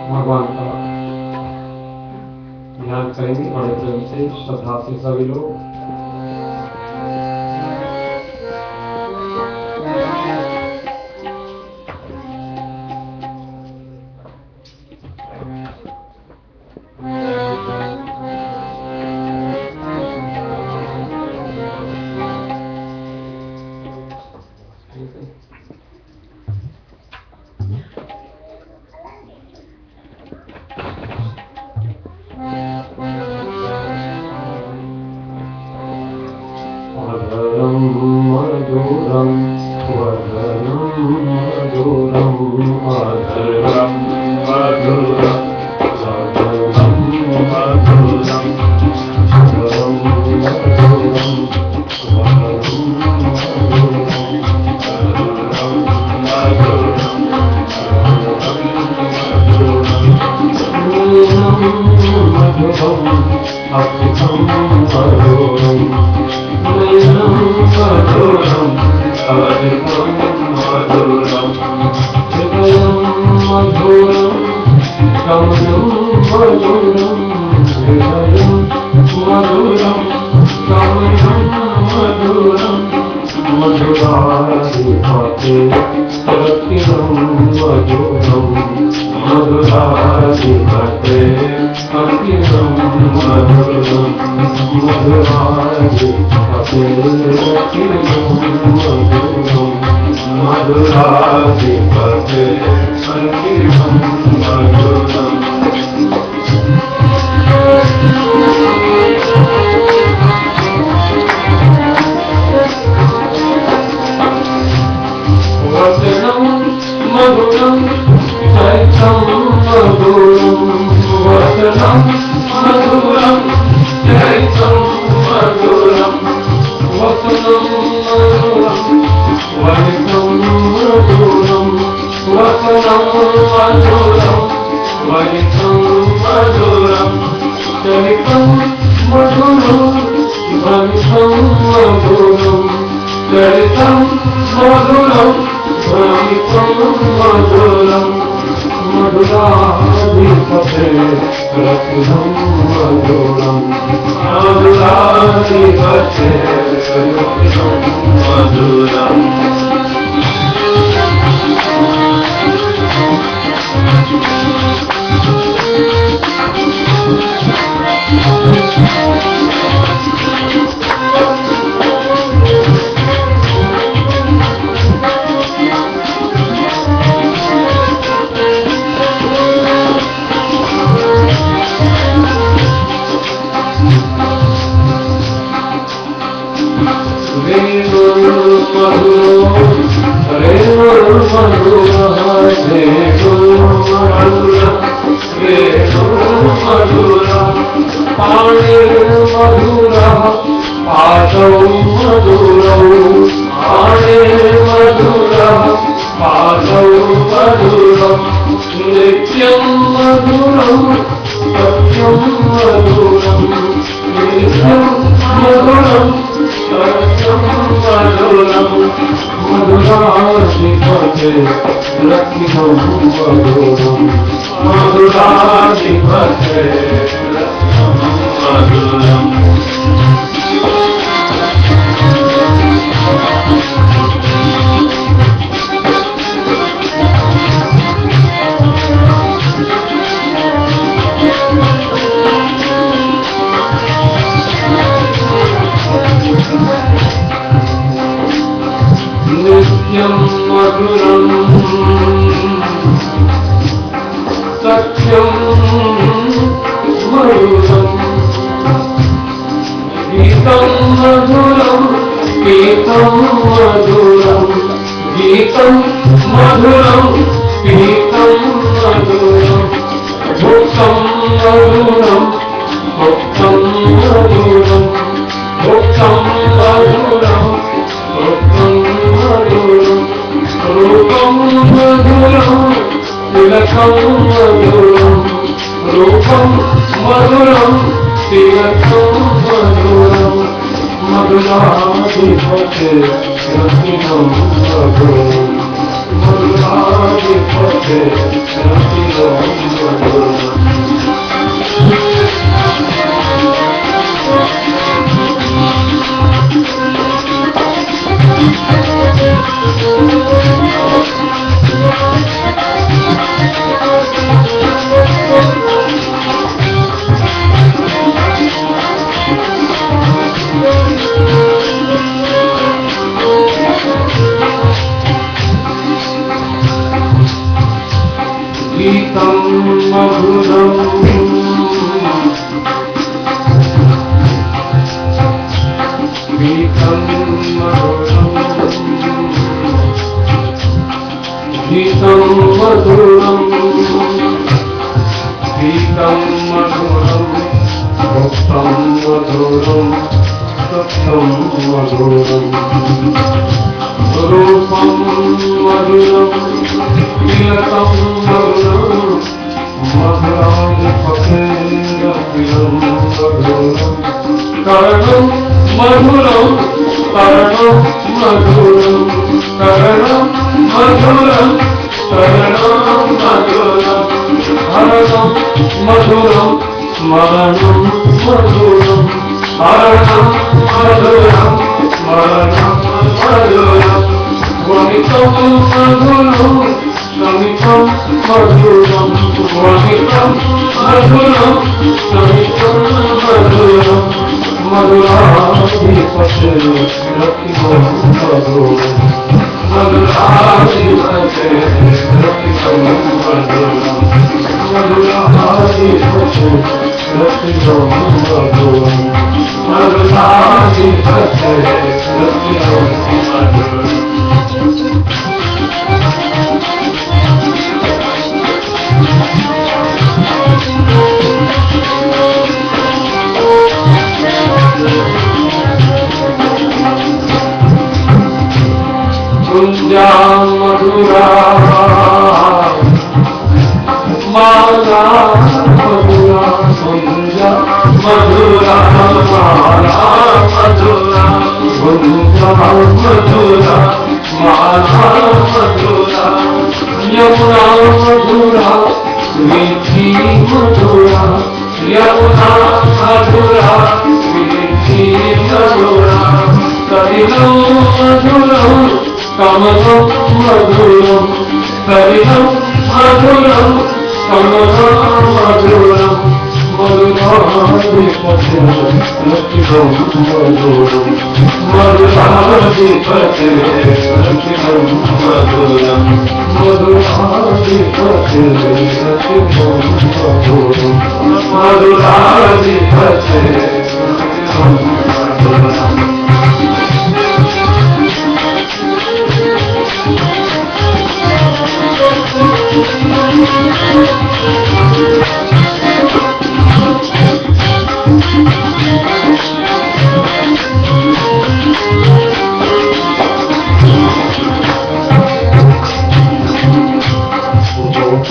भगवान का ध्यान करेंगे बड़े प्रेम से, श्रद्धा से सभी लोग।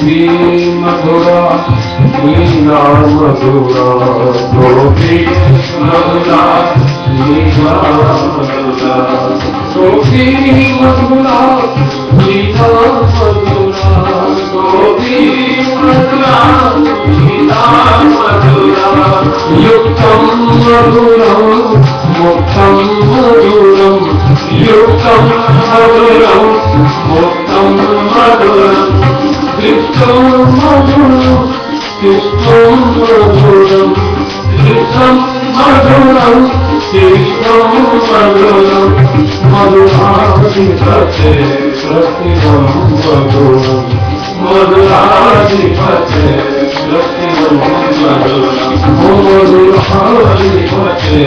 गोपी मधुरा लीला मधुरा गोपी मधुरा लीला मधुरा गोपी मधुरा लीला मधुरा गोपी मधुरा लीला मधुरा युक्तं मधुरं मुक्तं मधुरं युक्तं मधुरं मुक्तं मधुरं कृष्णं मधुरं कृष्णं मधुरं कृष्णं मधुरं कृष्णं मधुरं मधुराधिपते प्रतिमं मधुरं मधुराधिपते प्रतिमं मधुरं मधुराधिपते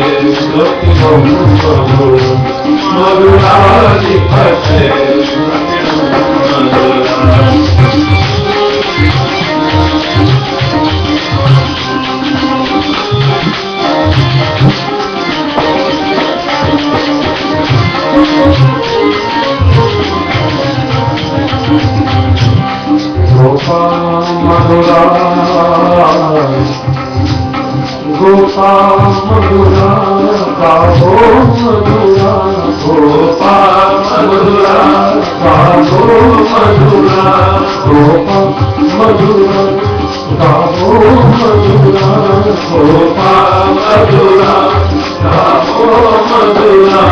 प्रतिमं मधुरं मधुराधिपते प्रतिमं मधुरं गोपाल मधुरा गोपाल मधुरा गावो मधुरा गोपाल मधुरा गावो मधुरा गोपाल मधुरा गावो मधुरा गोपाल मधुरा गावो मधुरा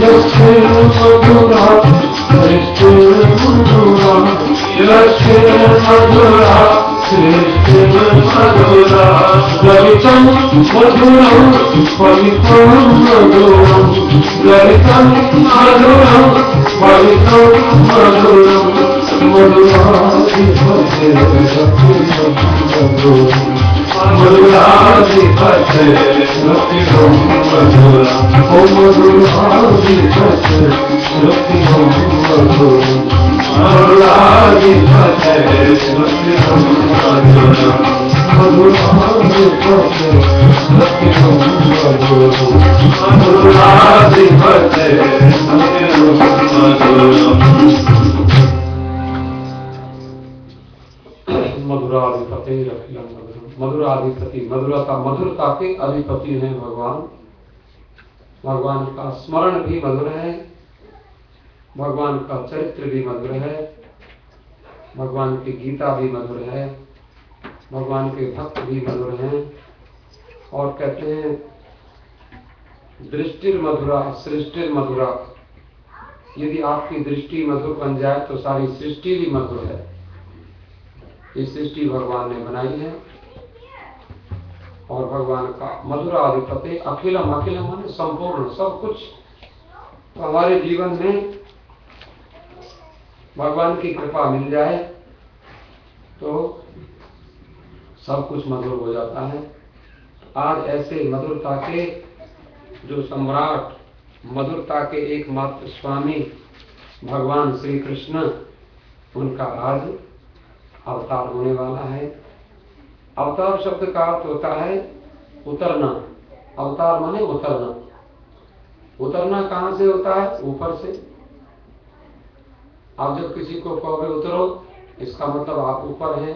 यस्ते मधुरा कृष्ण मधुरा यस्ते मधुरा कृष्ण मधुरा ललितं मधुरं फलितं मधुरं ललितं मधुरं फलितं मधुरं मधुराधिपते मधुराधिपते प्रतिमं मधुरं ओ मधुराधिपते प्रतिमं मधुरं मधुराधिपते प्रतिमं मधुरं मधुराधिपते प्रतिमं मधुरं मधुराधिपते प्रतिमं मधुरं मधुराधिपति रखिलं मधुरम मधुराधिपति मधुरता के अधिपति हैं भगवान। भगवान का स्मरण भी मधुर है, भगवान का चरित्र भी मधुर है, भगवान की गीता भी मधुर है, भगवान के भक्त भी मधुर हैं। और कहते हैं दृष्टिर मधुरा सृष्टिर मधुरा, यदि आपकी दृष्टि मधुर बन जाए तो सारी सृष्टि भी मधुर है। ये सृष्टि भगवान ने बनाई है और भगवान का मधुराधिपति अखिलम अखिलम माने संपूर्ण सब कुछ। तो हमारे जीवन में भगवान की कृपा मिल जाए तो सब कुछ मधुर हो जाता है। आज ऐसे मधुरता के जो सम्राट, मधुरता के एकमात्र स्वामी भगवान श्री कृष्ण, उनका आज अवतार होने वाला है। अवतार शब्द का अर्थ होता है उतरना। अवतार माने उतरना। उतरना कहां से होता है? ऊपर से। आप जब किसी को कहोगे उतरो, इसका मतलब आप ऊपर हैं,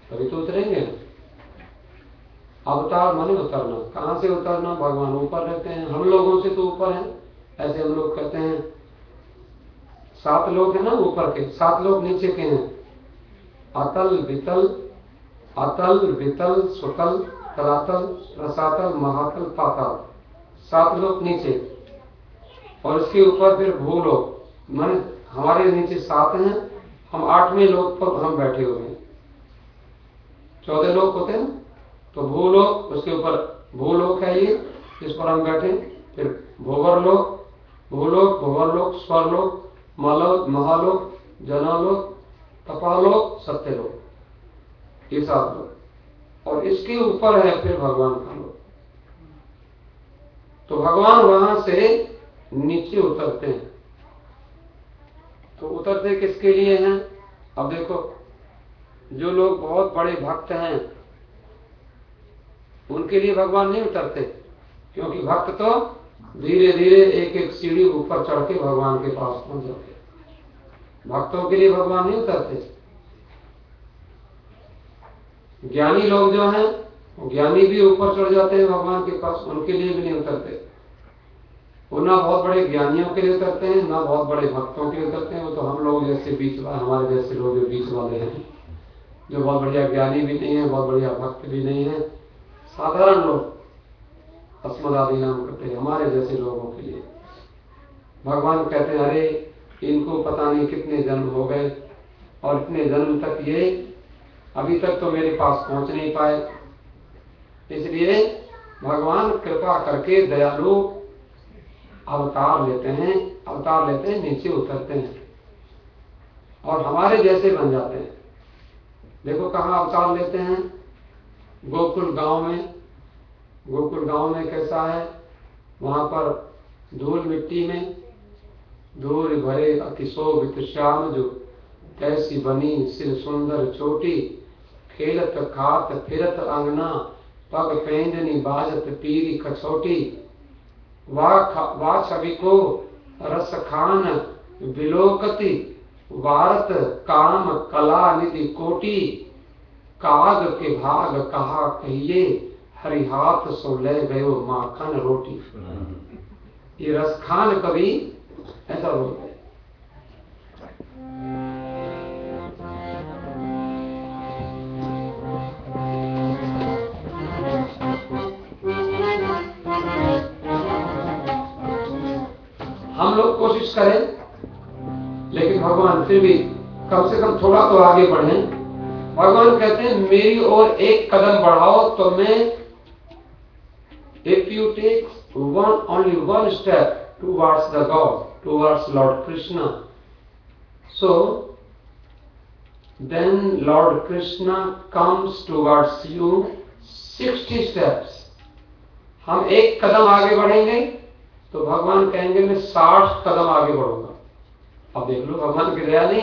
तभी तो उतरेंगे। अवतार माने उतरना। कहां से उतरना? भगवान ऊपर रहते हैं, हम लोगों से तो ऊपर हैं। ऐसे हम लोग कहते हैं 7 लोग हैं ना ऊपर के, 7 लोग नीचे के हैं। अतल वितल सुतल तलातल रसातल महातल पाताल, 7 लोग नीचे। और इसके ऊपर फिर भूलोक, माने हमारे नीचे 7 हैं, हम 8वें लोक पर हम बैठे हुए हैं। 14 लोग होते हैं तो भूलोक, उसके ऊपर भूलोक है ये, इस पर हम बैठे। फिर भूवर्लोक, भूलोक, भूवर्लोक, स्वरलोक, महालोक, जनलोक, तपालोक, सत्यलोक, ये 7 लोग। और इसके ऊपर है फिर भगवान का लोक। तो भगवान वहां से नीचे उतरते हैं। तो उतरते किसके लिए हैं? अब देखो, जो लोग बहुत बड़े भक्त हैं उनके लिए भगवान नहीं उतरते, क्योंकि भक्त तो धीरे धीरे एक एक सीढ़ी ऊपर चढ़ के भगवान के पास पहुंच जाते। भक्तों के लिए भगवान नहीं उतरते। ज्ञानी लोग जो हैं, ज्ञानी भी ऊपर चढ़ जाते हैं भगवान के पास, उनके लिए भी नहीं उतरते। वो ना बहुत बड़े ज्ञानियों के लिए उतरते हैं, ना बहुत बड़े भक्तों के लिए उतरते हैं। वो तो हम लोग जैसे बीच, हमारे जैसे लोग जो बीच वाले हैं, जो बहुत बढ़िया ज्ञानी भी नहीं है, बहुत बढ़िया भक्त भी नहीं है, साधारण लोग अस्मदादि नाम करते हैं, हमारे जैसे लोगों के लिए भगवान कहते हैं अरे इनको पता नहीं कितने जन्म हो गए और इतने जन्म तक ये अभी तक तो मेरे पास पहुंच नहीं पाए। इसलिए भगवान कृपा करके दयालु अवतार लेते हैं, नीचे उतरते हैं और हमारे जैसे बन जाते हैं। देखो कहाँ अवतार लेते हैं, गोकुल गांव में कैसा है, वहां पर धूल मिट्टी में धूल भरे अतिशोभित श्याम जो कैसी बनी सिर सुंदर चोटी, खेलत खात फिरत अंगना पग पेंजनी बाजत पीरी कछोटी, वा छवि को रस खान विलोकति वारत काम कला निधि कोटि, काग के भाग कहा कहिए हरिहाथ सो ले गयो माखन रोटी। ये रस खान कवि ऐसा बोलते हैं। हम लोग कोशिश करें, लेकिन भगवान फिर भी कम से कम थोड़ा तो आगे बढ़े। भगवान कहते हैं मेरी ओर एक कदम बढ़ाओ तो मैं, if you take only one step towards the God, towards Lord Krishna, so then Lord Krishna comes towards you 60 steps. हम एक कदम आगे बढ़ेंगे तो भगवान कहेंगे मैं 60 कदम आगे बढ़ूंगा। अब देख लो भगवान की दया ने,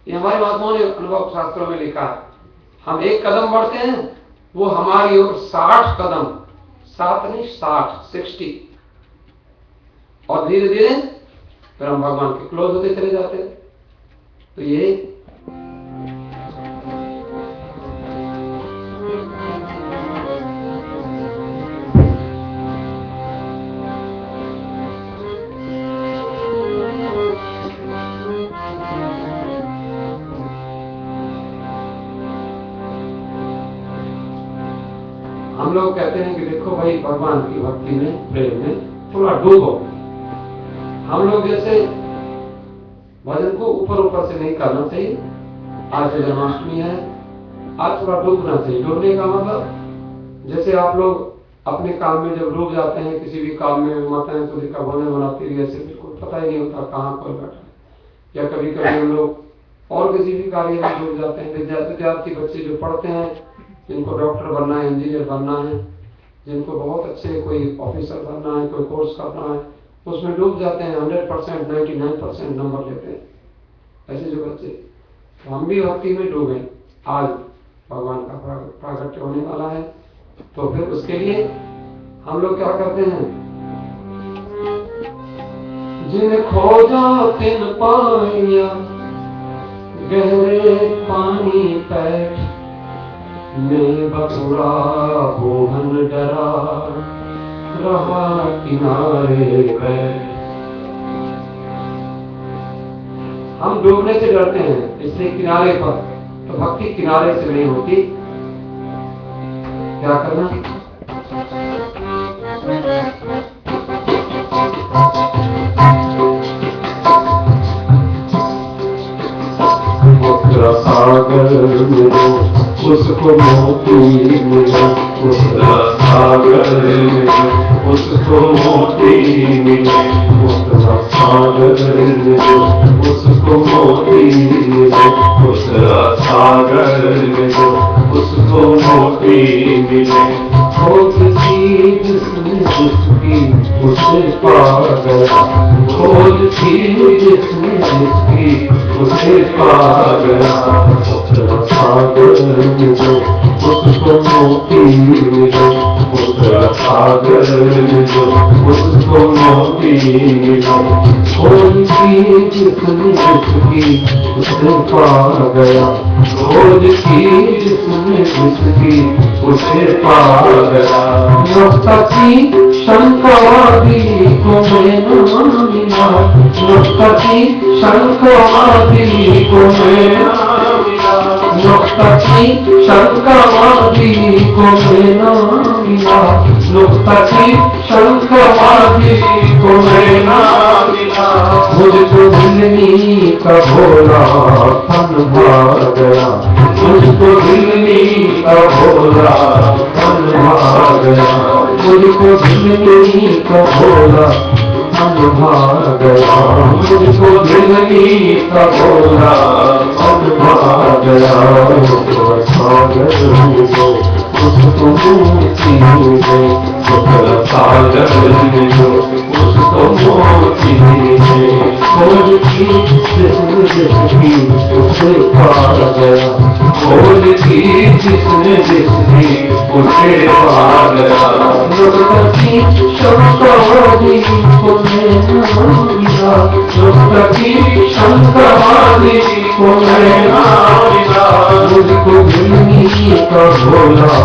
ये हमारे महात्माओं ने अनुभव शास्त्रों में लिखा है, हम एक कदम बढ़ते हैं वो हमारी ओर 60 कदम, 7 नहीं 60 और धीरे धीरे फिर हम भगवान के क्लोज होते चले जाते हैं। तो ये हम लोग कहते हैं कि देखो भाई भगवान की भक्ति में, प्रेम में थोड़ा डूबो। हम लोग जैसे भजन को ऊपर से नहीं करना चाहिए। आज तो जन्माष्टमी है, आज थोड़ा डूबना चाहिए। डूबने का मतलब जैसे आप लोग अपने काम में जब डूब जाते हैं, किसी भी काम में माताएं तुलसी का भोजन बनाती है, ऐसे बिल्कुल पता ही नहीं होता कहाँ पर बैठा है। या कभी कभी हम लोग और किसी भी कार्य में डूब जाते हैं। विद्यार्थी बच्चे जो पढ़ते हैं, जिनको डॉक्टर बनना है, इंजीनियर बनना है, जिनको बहुत अच्छे कोई ऑफिसर बनना है, कोई कोर्स करना है, उसमें डूब जाते हैं। 100%, 99% नंबर लेते हैं ऐसे जो बच्चे। तो हम भी भक्ति में डूबे। आज भगवान का प्राकट्य होने वाला है, तो फिर उसके लिए हम लोग क्या करते हैं, जिन खोजा तिन पाया गहरे पानी पैठ, मैं बबुरा बोहन डरा रहा किनारे पे। हम डूबने से डरते हैं, इसलिए किनारे पर। तो भक्ति किनारे से नहीं होती। क्या करना, सागर में उसको मोती मिला, उस सागर में उसको मोती मिला, उस सागर में उसको मोती मिला, उस सागर में उसको मोती मिले। खोज थी जिसने जिसकी उसे पा गया, खोज थी जिसने जिसकी उसे पा गया, सागर में जो उसको मोती मिले, उस सागर में जो उसको मोती मिले। खोज की जिसने जिसकी उसे पा गया, खोज की जिसने जिसकी उसे पा गया। नुक्ता की शंकावादी को मैं न मिला, नुक्ता की शंकावादी को मैं न मिला, नुक्ता की शंकावादी को मैं न मिला, नुक्ता की शंकावादी को मैं न मिला। मुझको दिल्ली का भोला पन भार गया, मुझको दिल्ली का भोला पन भार गया, मुझको दिल्ली का भोला पन भार गया, मुझको दिल्ली का भोला पन भार गया। सागर मुझको उसको मोती दे, सागर मुझको उसको मोती दे। खोज की जिसने जिसकी उसे पा गया, खोज की जिसने जिसकी उसे पा गया। नुक्ता की शंकावादी को मैं न मिला, नुक्ता की शंकावादी को मैं न मिला। मुझको दिल्ली का भोला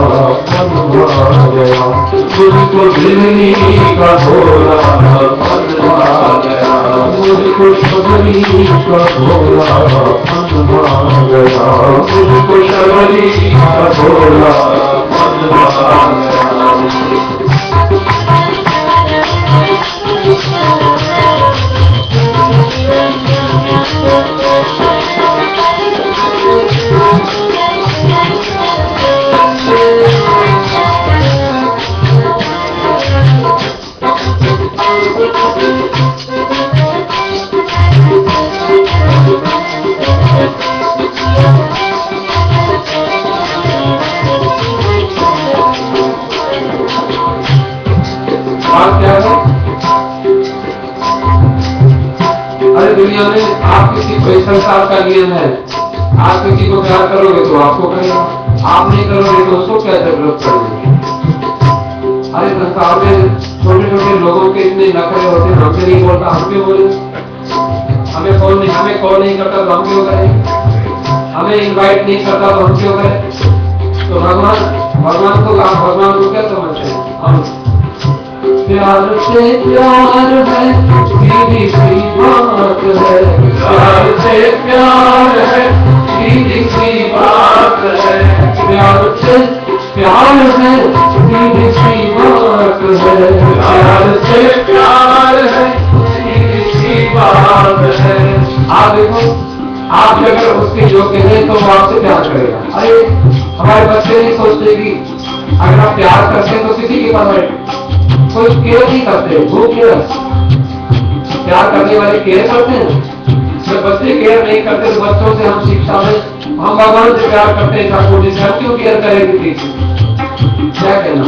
पन भार गया, मुझको दिल्ली का भोला पन भार गया, मुझको शबरी का भोला पन भार गया, मुझको शबरी का भोला पन भार गया। अरे दुनिया में आप किसी को संसार का नियम है, आप किसी को प्यार करोगे तो आपको करेगा, आप नहीं करोगे तो उसको क्या जरूरत पड़ेगी। अरे संसार में छोटे छोटे लोगों के इतने नखरे होते हैं, हमसे नहीं बोलता हम क्यों बोले, हमें कॉल नहीं करता तो हम क्यों करें, हमें इनवाइट नहीं करता तो हम क्यों करें। तो भगवान को क्या समझते हैं हम? प्यार से प्यार है सीधी सी बात है, प्यार से प्यार है सीधी सी बात है, प्यार से प्यार है सीधी सी बात है, प्यार से प्यार है सीधी सी बात है। आप देखो, आप अगर उसके योग्य हैं तो वो आपसे प्यार करेगा। अरे हमारे बच्चे नहीं सोचते कि अगर आप प्यार करते हैं तो किसी की परवाह कोई केयर नहीं करते, वो केयर प्यार करने वाले केयर करते हैं। जब बच्चे केयर नहीं करते तो बच्चों से हम शिक्षा में हम भगवान से प्यार करते हैं, ठाकुर जी से हम क्यों केयर करेंगे? क्या कहना?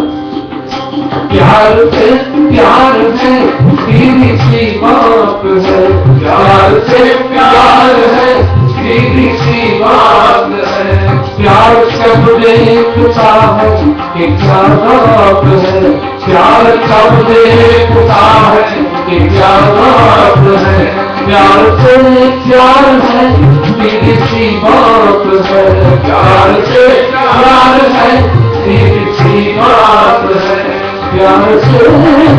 प्यार से प्यार है सीधी सी बात है, प्यार से प्यार है सीधी सी बात है। प्यार कब देखता है कि क्या बात है, प्यार कब देखता है कि क्या बात है। प्यार से प्यार है सीधी सी बात है, प्यार से प्यार है सीधी सी बात है, प्यार से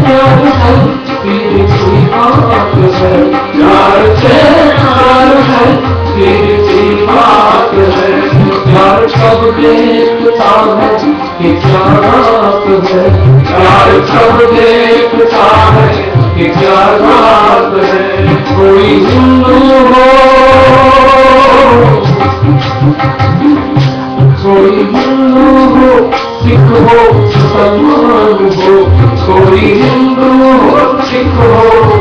प्यार है सीधी सी बात है, प्यार से प्यार है सीधी सी बात है। प्यार कब देखता है कि क्या बात है, प्यार कब देखता है कि क्या बात है। कोई हिंदू हो कोई हिंदू हो, सिख हो मुसलमान हो, कोई हिंदू हो सिख हो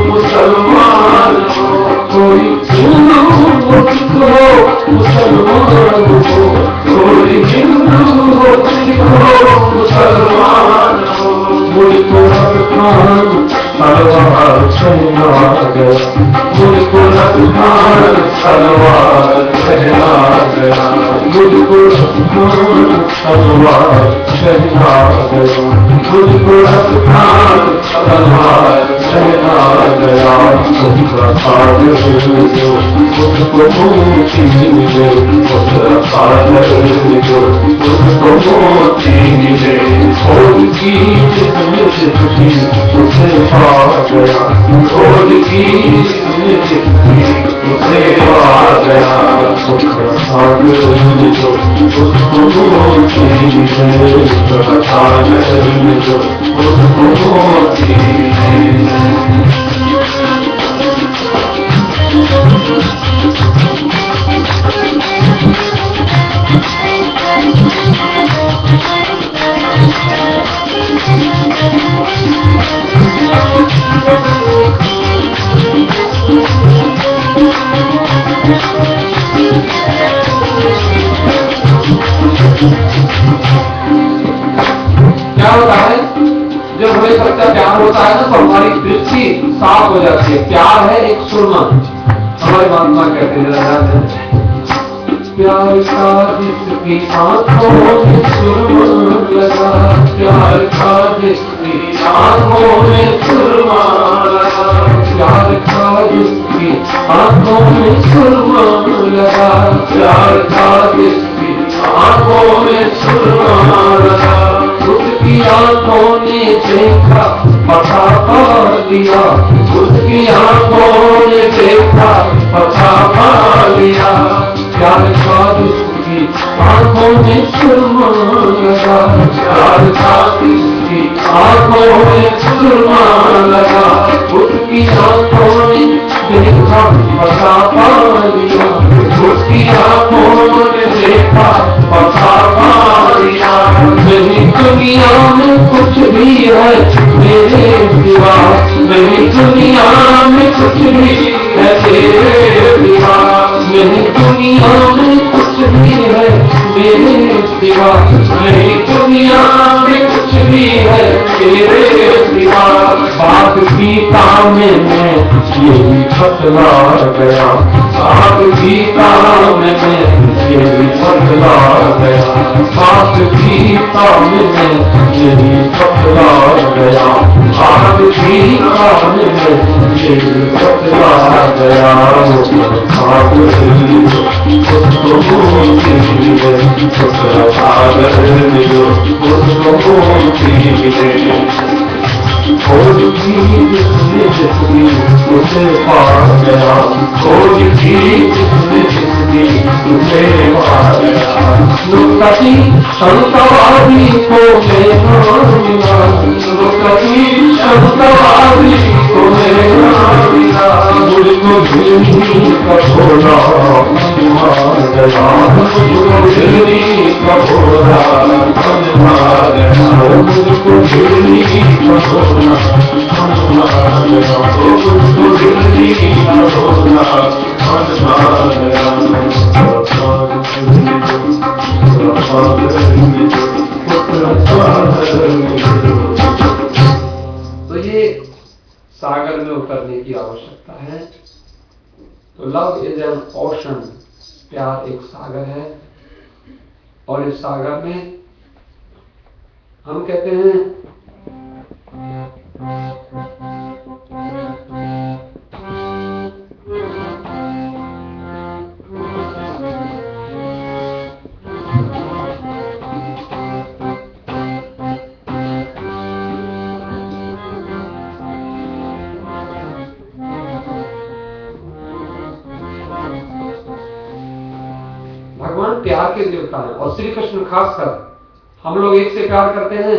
मुसलमान हो, कोई हिंदू हो सिख हो मुसलमान हो, कोई हिंदू हो सिख हो मुसलमान हो। मुझको रखमान तलवार पहना गया, मुझको रखमान तलवार पहना गया, मुझको रखमान तलवार पहना गया, मुझको रखमान तलवार पहना गया। सागर जो उसको मोती मिले, उस सागर जो उसको मोती मिले, खोज की जिसने जिसकी उसे पा गया, खोज की जिसने जिसकी उसे पा गया, उसका सागर जो उसको मोती मिले, उसका सागर जो उसको मोती मिले। क्या होता है जब हमें सच्चा प्यार होता है ना तो हमारी दृष्टि साफ हो जाती है। प्यार है एक सुरमा, हमारे महात्मा कहते हैं प्यार का जिसकी आंखों में सुरमा लगा, प्यार का जिसकी आंखों में सुरमा लगा, प्यार का जिसकी आंखों में सुरमा लगा, प्यार का जिसकी आंखों में सुरमा लगा, उसकी आंखों ने देखा पता पा लिया, उसकी आंखों ने देखा पता पा लिया, प्यार का जिसकी आंखों में सुरमा लगा, प्यार का जिसकी आंखों में सुरमा लगा, उसकी आंखों ने देखा पता पा लिया, उसकी आंखों ने देखा पता पा लिया। मेरी दुनिया में कुछ भी है मेरे सिवा, मेरी दुनिया में कुछ भी है तेरे सिवा, मेरी दुनिया में कुछ भी है मेरे सिवा, मेरी दुनिया में कुछ भी है तेरे सिवा। बात गीता में मैं यही बतला गया, बात गीता में मैं यही बतला गया, बात गीता में मैं यही बतला गया, बात गीता में मैं यही बतला गया। उसको मोती मिले, उसका सागर मिलो, उसको मोती मिले, खोज की जिसने जिसकी उसे पा गया, खोज की जिसने जिसकी उसे पा गया। नुक्ति संतवादी को मेरा मिला, नुक्ति संतवादी को मेरा मिला, मुझको दिल्ली का भोला मार गया, मुझको दिल्ली का भोला मार गया, मुझको दिल्ली का भोला मार गया, मुझको दिल्ली का भोला मार गया। तो ये सागर में उतरने की आवश्यकता है। तो लव इज एन ओशन, प्यार एक सागर है, और इस सागर में हम कहते हैं भगवान प्यार के देवता है, और श्री कृष्ण खासकर। हम लोग एक से प्यार करते हैं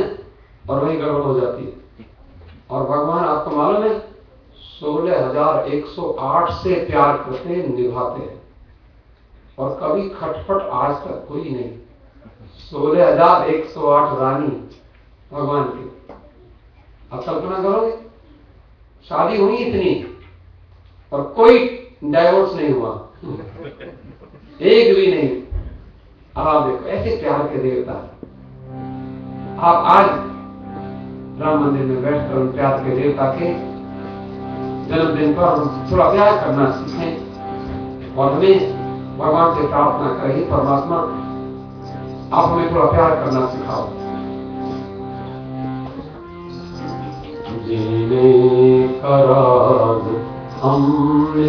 और वही गड़बड़ हो जाती है। और भगवान आपको मालूम है 16,108 से प्यार करते निभाते हैं, और कभी खटपट आज तक हुई नहीं। 16,108 रानी भगवान की। आप कल्पना करोगे, शादी हुई इतनी और कोई डाइवोर्स नहीं हुआ, एक भी नहीं। अब आप देखो ऐसे प्यार के देवता। आप आज राम मंदिर में बैठकर उन प्यार के देवता के जन्मदिन पर हम थोड़ा प्यार करना सीखें, और हमें भगवान से प्रार्थना करें, परमात्मा आप हमें थोड़ा प्यार करना सिखाओ। जीने का राज हमने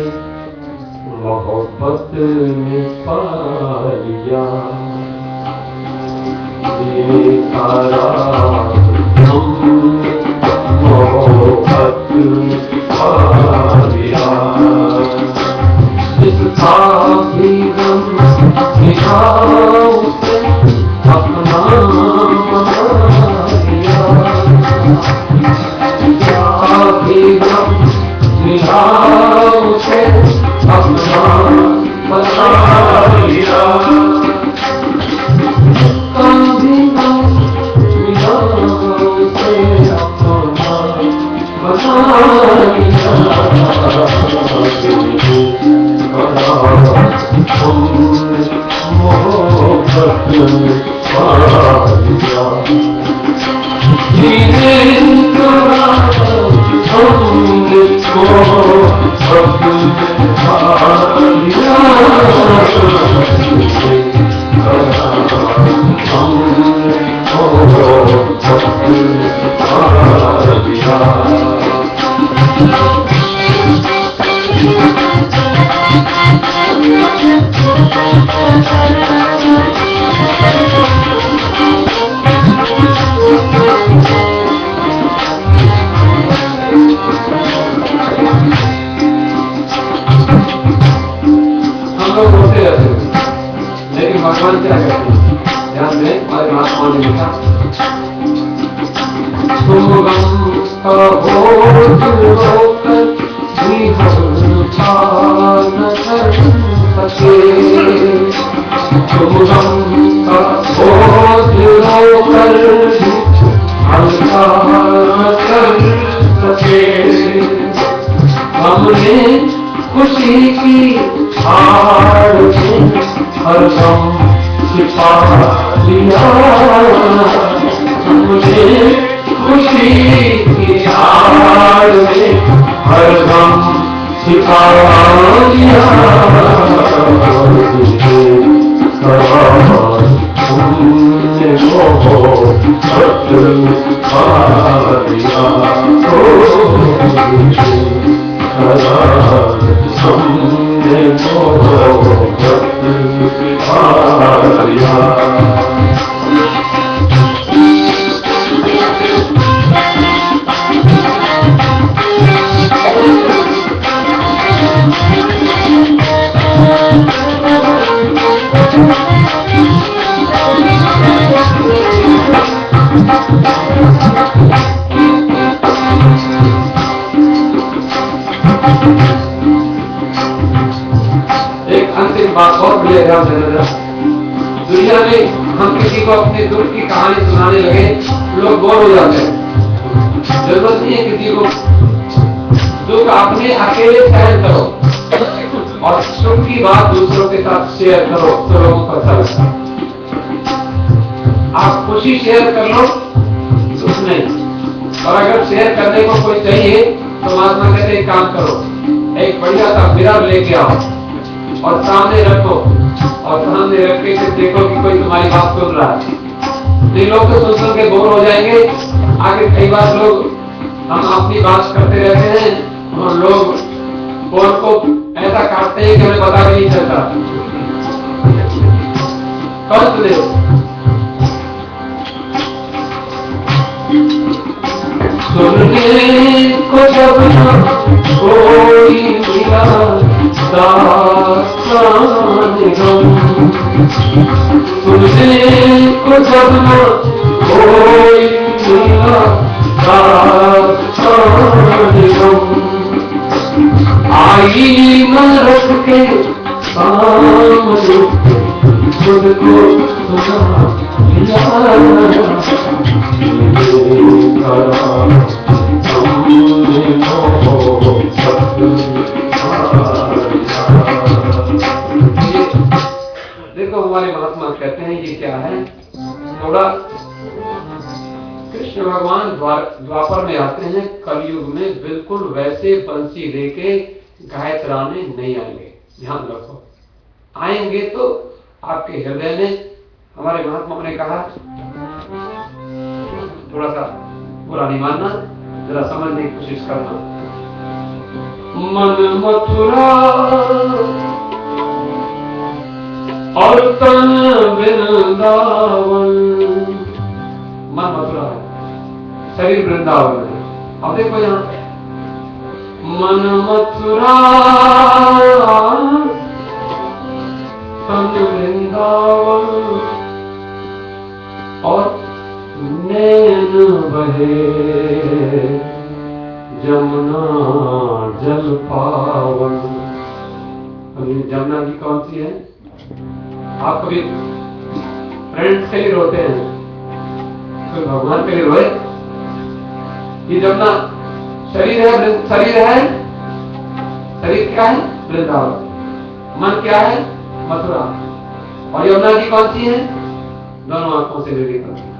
पाया जिसका भी गम निभाओ से अपना बनाया जिसका भी गम निभाओ से अपना बनाया कभी गम निभाओ से अपना बनाया भगवान क्या कहते हैं ध्यान दें हमारे महात्मा ने लिखा तुम गम का बोझ रोकर भी हल्का न कर सके तुम गम का बोझ रोकर भी हल्का न कर सके हमने खुशी की आड़ में हर गम छिपा लिया हमने खुशी की आड़ में हर गम छिपा लिया तुमने मोहब्बत पा लिया हमने मोहब्बत पा लिया एक अंतिम बात बहुत बढ़िया ध्यान देना। दुनिया में हम किसी को अपने दुख की कहानी सुनाने लगे लोग बोर हो जाते हैं। जरूरत नहीं है किसी को दुख अपने अकेले सहन करो और सुख की बात दूसरों के साथ शेयर करो तो लोगों को अच्छा लगता है। आप खुशी शेयर कर लो दुख नहीं, और अगर शेयर करने को कोई चाहिए तो महात्मा कहते एक काम करो, एक बढ़िया सा मिरर लेके आओ और सामने रखो और सामने रख के देखो कि कोई तुम्हारी बात सुन रहा है। नहीं लोग तो सुन के बोर हो जाएंगे। आगे कई बार लोग हम अपनी बात करते रहते हैं और लोग फोन को ऐसा काटते हैं कि हमें पता भी नहीं चलता। कष्ट दे सुनने को जब कोई मिला दास्तान गम, सुनने को जब कोई मिला दास्तान गम, आई न रख के सामने खुद को सुना देखो हमारे महात्मा कहते हैं ये क्या है। थोड़ा कृष्ण भगवान द्वापर में आते हैं, कलयुग में बिल्कुल वैसे बंसी लेके गायत्राने नहीं आएंगे। ध्यान रखो, आएंगे तो आपके हृदय में। हमारे महात्मा ने कहा थोड़ा सा बुरा नहीं मानना, जरा समझने की कोशिश करना। मन मथुरा और तन वृंदावन, मन मथुरा है, शरीर वृंदावन है। अब देखो यहाँ मन मथुरा तन वृंदावन और नैन बहे जमुना जल पावन। जमुना जी कौन सी है? आप कभी फ्रेंड्स के लिए रोते हैं, तो भगवान के लिए रोए? ये जमुना शरीर है, शरीर है, शरीर क्या है? वृंदावन। मन क्या है? मथुरा। और यमुना जी कौन सी है? दोनों आंखों से विवेक करती है।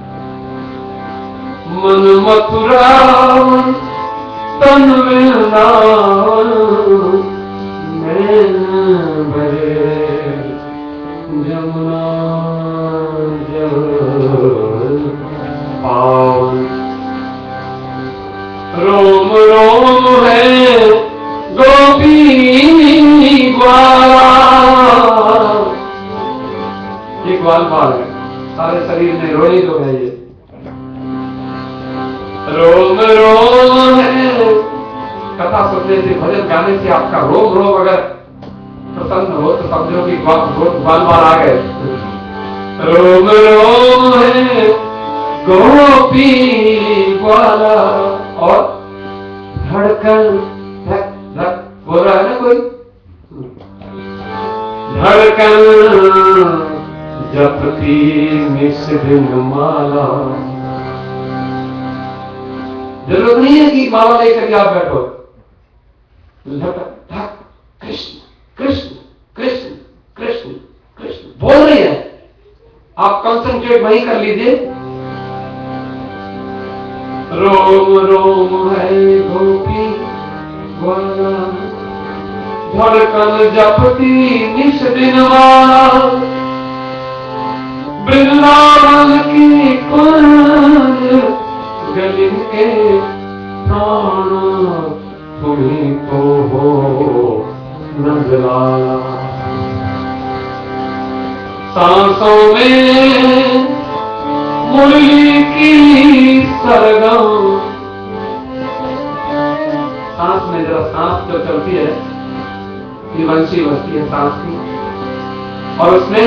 मन मथुरा तन वृंदावन नैन बहे जमुना जल पावन। रोम रोम है गोपी ग्वाला। ये ग्वाल बाल है, सारे शरीर में रोई जो है ये। रोम रोम है, कथा सुनने से, भजन गाने से आपका रोम रोम अगर प्रसन्न हो तो समझो कि ग्वाल बाल आ गए। रोम रोम है गोपी ग्वाला और धड़कन धक धक बोल रहा है ना कोई? धड़कन जपती निस दिन माला। जरूरत नहीं है कि माला लेकर आप बैठो। धक धक कृष्ण कृष्ण कृष्ण कृष्ण कृष्ण बोल रही है, आप कंसंट्रेट वही कर लीजिए। रोम रोम है गोपी ग्वाला धड़कन जपती निस दिन माला। वृंदावन की कुंज गली के प्राण तुम्हीं को हो नजराना। सांसों में मुरली की सरगम। सांस में जरा सांस जो चलती है ये वंशी बजती है सांस की, और उसमें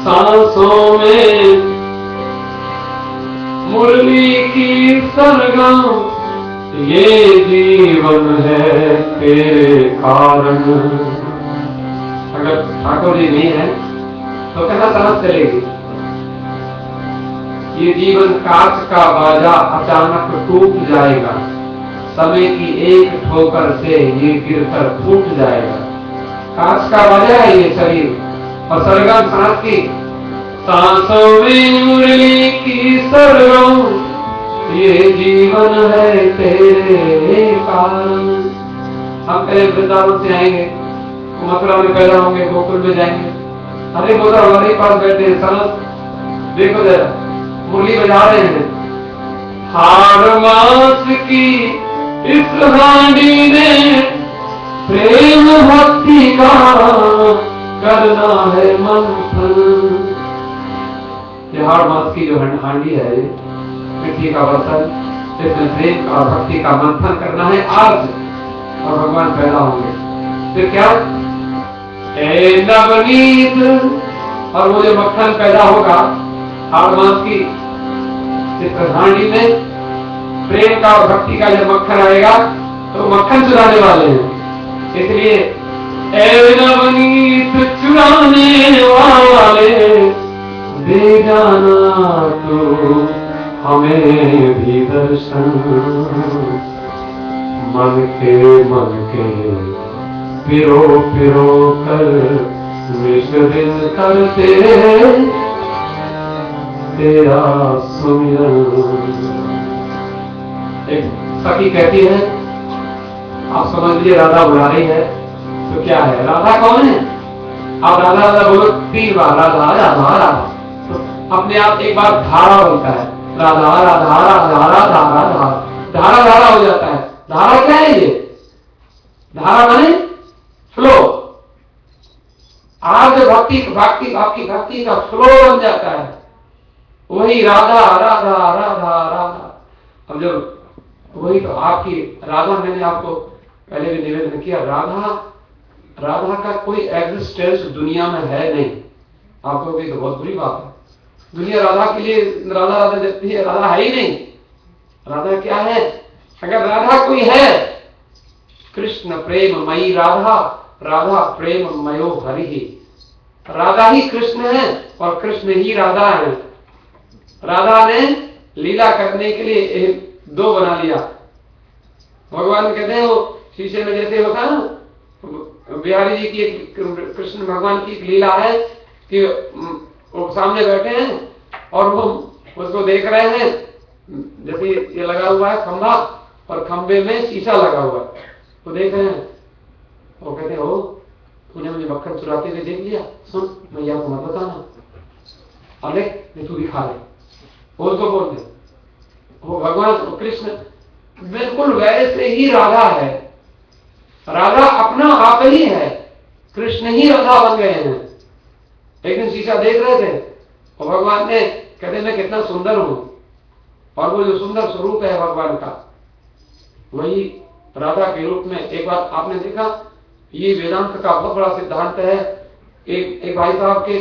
सांसों में मुरली की सरगम। ये जीवन है तेरे कारण। अगर ठाकुर जी नहीं है तो कहना समझ चलेगी। ये जीवन कांच का बाजा अचानक टूट जाएगा, समय की एक ठोकर से ये गिरकर फूट जाएगा। कांच का बाजा है ये शरीर, और सरगम सांस की। सांसों में मुरली की सरगम। ये जीवन है तेरे कारण। हम पहले वृंदावन से आएंगे, मथुरा में पैदा होंगे, गोकुल में जाएंगे। अरे बोला हमारे पास बैठे हैं, समझ देखो जरा मुरली बजा रहे हैं। हाड़ मास की इस हांडी ने प्रेम भक्ति का करना है मंथन। ये हाड़ मास की जो हांडी है, मिट्टी का बर्तन, इसमें प्रेम और भक्ति का मंथन करना है आज, और भगवान पैदा होंगे। फिर क्या? नवनीत, और वो जो मक्खन पैदा होगा हाड़ मास की इस हांडी में, प्रेम का और भक्ति का जब मक्खन आएगा तो मक्खन चुराने वाले हैं। इसलिए नवनीत चुराने वाले दे जाना तो हमें भी दर्शन। मन के पिरो पिरो कर विश्वदिन करते तेरा सुमिरन। एक सखी कहती है, आप समझ लीजिए राधा बुला रही है, तो क्या है? राधा कौन है? आप राधा राधा बोलो 3 बार, राधा राधा राधा, तो अपने आप एक बार धारा बनता है, राधा राधा राधा राधा राधा, धारा धारा हो जाता है। धारा क्या है? ये धारा माने फ्लो। आज भक्ति भक्ति आपकी भक्ति का फ्लो बन जाता है, वही राधा राधा राधा राधा। अब जब वही तो आपकी राधा, मैंने आपको पहले भी निवेदन किया, राधा का कोई एग्जिस्टेंस दुनिया में है नहीं। आपको भी तो बहुत बुरी बात है, दुनिया राधा के लिए राधा राधा जपती है, राधा है ही नहीं। राधा क्या है? अगर राधा कोई है, कृष्ण प्रेम मई राधा, राधा प्रेम मयो हरि ही। राधा ही कृष्ण है और कृष्ण ही राधा है। राधा ने लीला करने के लिए दो बना लिया। भगवान कहते हैं वो शीशे में जैसे होता है ना, बिहारी जी की कृष्ण भगवान की एक लीला है कि वो सामने बैठे हैं और वो उसको देख रहे हैं, जैसे ये लगा हुआ है खंभा और खंबे में शीशा लगा हुआ है, तो देख रहे हैं। वो कहते हैं, ओ तूने मुझे मक्खन चुराते हुए देख लिया, सुन मैया को मत बताना, अरे तू दिखा रहे, वो उसको बोलते। वो भगवान कृष्ण बिल्कुल वैसे ही राधा है। राधा अपना आप ही है, कृष्ण ही राधा बन गए हैं। एक दिन शीशा देख रहे थे और भगवान ने कहते मैं कितना सुंदर हूं, और वो जो सुंदर स्वरूप है भगवान का, वही राधा के रूप में। एक बार आपने देखा, ये वेदांत का बहुत बड़ा सिद्धांत है। एक भाई साहब के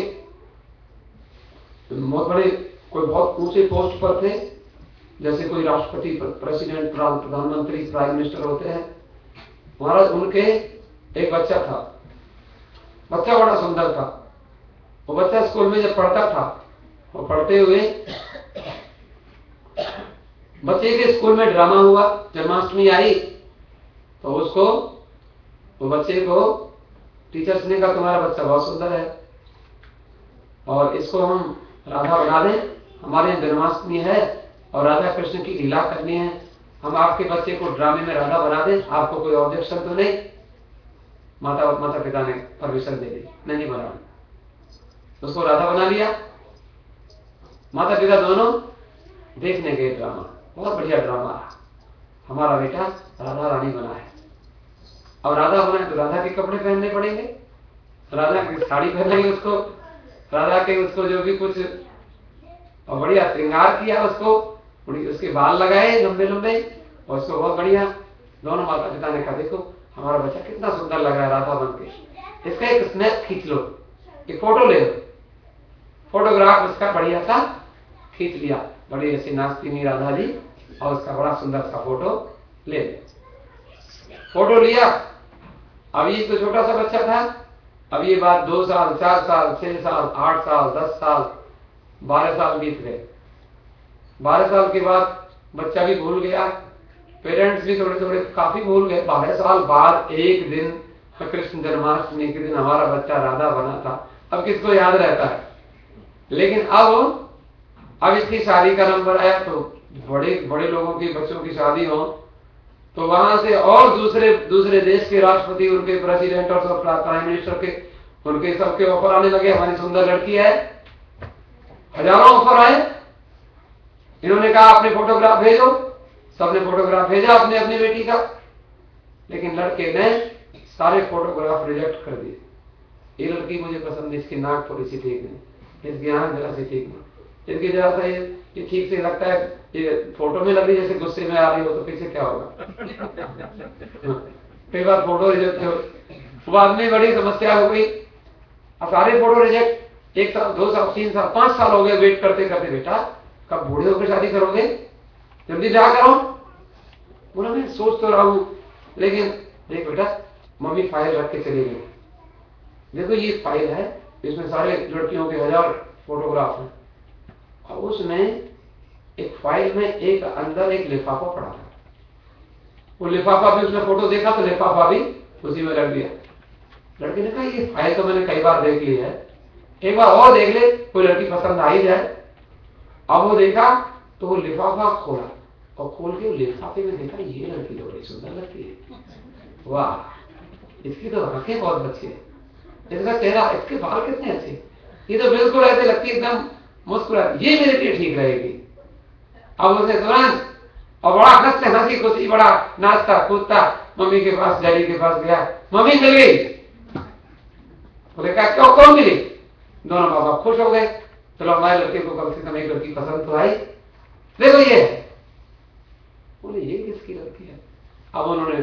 बहुत बड़े, कोई बहुत ऊंचे पोस्ट पर थे, जैसे कोई राष्ट्रपति, प्रेसिडेंट, प्रधानमंत्री, प्राइम मिनिस्टर होते हैं। महाराज उनके एक बच्चा था, बच्चा बड़ा सुंदर था। वो बच्चा स्कूल में जब पढ़ता था, वो पढ़ते हुए बच्चे के स्कूल में ड्रामा हुआ, जन्माष्टमी आई, तो उसको, वो बच्चे को टीचर्स ने कहा तुम्हारा बच्चा बहुत सुंदर है और इसको हम राधा बना दें, हमारे यहाँ जन्माष्टमी है और राधा कृष्ण की लीला करनी है, हम आपके बच्चे को ड्रामे में राधा बना दें, आपको कोई ऑब्जेक्शन तो नहीं? माता पिता ने परमिशन दे दी, नहीं बना, उसको राधा बना लिया। माता पिता दोनों देखने गए ड्रामा, बहुत बढ़िया ड्रामा है, हमारा बेटा राधा रानी बना है। अब राधा बना है तो राधा के कपड़े पहनने पड़ेंगे, राधा की साड़ी पहनेंगे उसको, राधा के उसको जो भी कुछ, और बढ़िया श्रृंगार किया उसको, उसके बाल लगाए लंबे लंबे और उसको बहुत बढ़िया। दोनों माता पिता ने कहा देखो हमारा बच्चा कितना सुंदर लग रहा है राधा बन के, इसका एक स्नैप खींच लो, एक फोटो ले लो। फोटोग्राफ उसका बढ़िया सा खींच लिया, बड़ी ऐसी नाचती हुई राधा जी, और उसका बड़ा सुंदर सा फोटो ले लिया। फोटो लिया। अब ये तो छोटा सा बच्चा था, अब ये बात 2 साल, 4 साल, 6 साल, 8 साल, 10 साल, 12 साल बीत गए। 12 साल के बाद बच्चा भी भूल गया, पेरेंट्स भी थोड़े थोड़े काफी भूल गए। 12 साल बाद एक दिन कृष्ण जन्माष्टमी के दिन हमारा बच्चा राधा बना था, अब किसको याद रहता है? लेकिन अब इसकी शादी का नंबर आया, तो बड़े बड़े लोगों की बच्चों की शादी हो, तो वहां से और दूसरे देश के राष्ट्रपति, उनके प्रेसिडेंट और सब प्राइम मिनिस्टर के, उनके सबके ऑफर आने लगे, हमारी सुंदर लड़की है, हजारों ऑफर आए। इन्होंने कहा अपने फोटोग्राफ भेजो, सबने फोटोग्राफ भेजा अपने अपनी बेटी का, लेकिन लड़के ने सारे फोटोग्राफ रिजेक्ट कर दिए। ये लड़की मुझे पसंद है, इसकी नाक थोड़ी सी ठीक नहीं, इसकी आंख जरा सी ठीक नहीं, इसकी जरा सा ये ठीक से लगता है, ये फोटो में लग रही जैसे गुस्से में आ रही हो, तो पीछे क्या होगा? कई बार फोटो रिजेक्ट हो, बाद में बड़ी समस्या हो गई। अब सारे फोटो रिजेक्ट, 1 साल, 2 साल, 3 साल, 5 साल हो गए वेट करते करते। बेटा कब बूढ़े होकर शादी करोगे, जल्दी जा करो। बोला मैं सोच तो रहा हूं, लेकिन देख बेटा मम्मी फाइल रख के चली गई, देखो ये फाइल है, इसमें सारे लड़कियों के 1000 फोटोग्राफ हैं, और उसमें एक फाइल में एक अंदर एक लिफाफा पड़ा था, वो लिफाफा भी उसने फोटो देखा तो लिफाफा भी उसी में रख दिया। लड़की ने कहा ये फाइल तो मैंने कई बार देख ली है, एक बार और देख ले, कोई लड़की पसंद आ ही जाए। अब वो देखा तो वो लिफाफा खोला, और खोल के लिफाफे में देखा ये लड़की तो बड़ी सुंदर लगती है, वाह इसकी तो आंखें बहुत अच्छी है, इसका चेहरा, इसके बाल कितने अच्छे, ये तो बिल्कुल ऐसे लगती है एकदम मुस्कुराती, ये मेरे लिए ठीक रहेगी। अब उसे तुरंत, और बड़ा हंसते हंसी खुशी, बड़ा नाचता कूदता मम्मी के पास, डैडी के पास गया, मम्मी मिल गई। बोले कहा क्यों, कौन मिली? दोनों माँ बाप खुश हो गए, चलो हमारे लड़के को कम से कम एक लड़की पसंद तो आई, देखो ये है। किसकी लड़की है। अब उन्होंने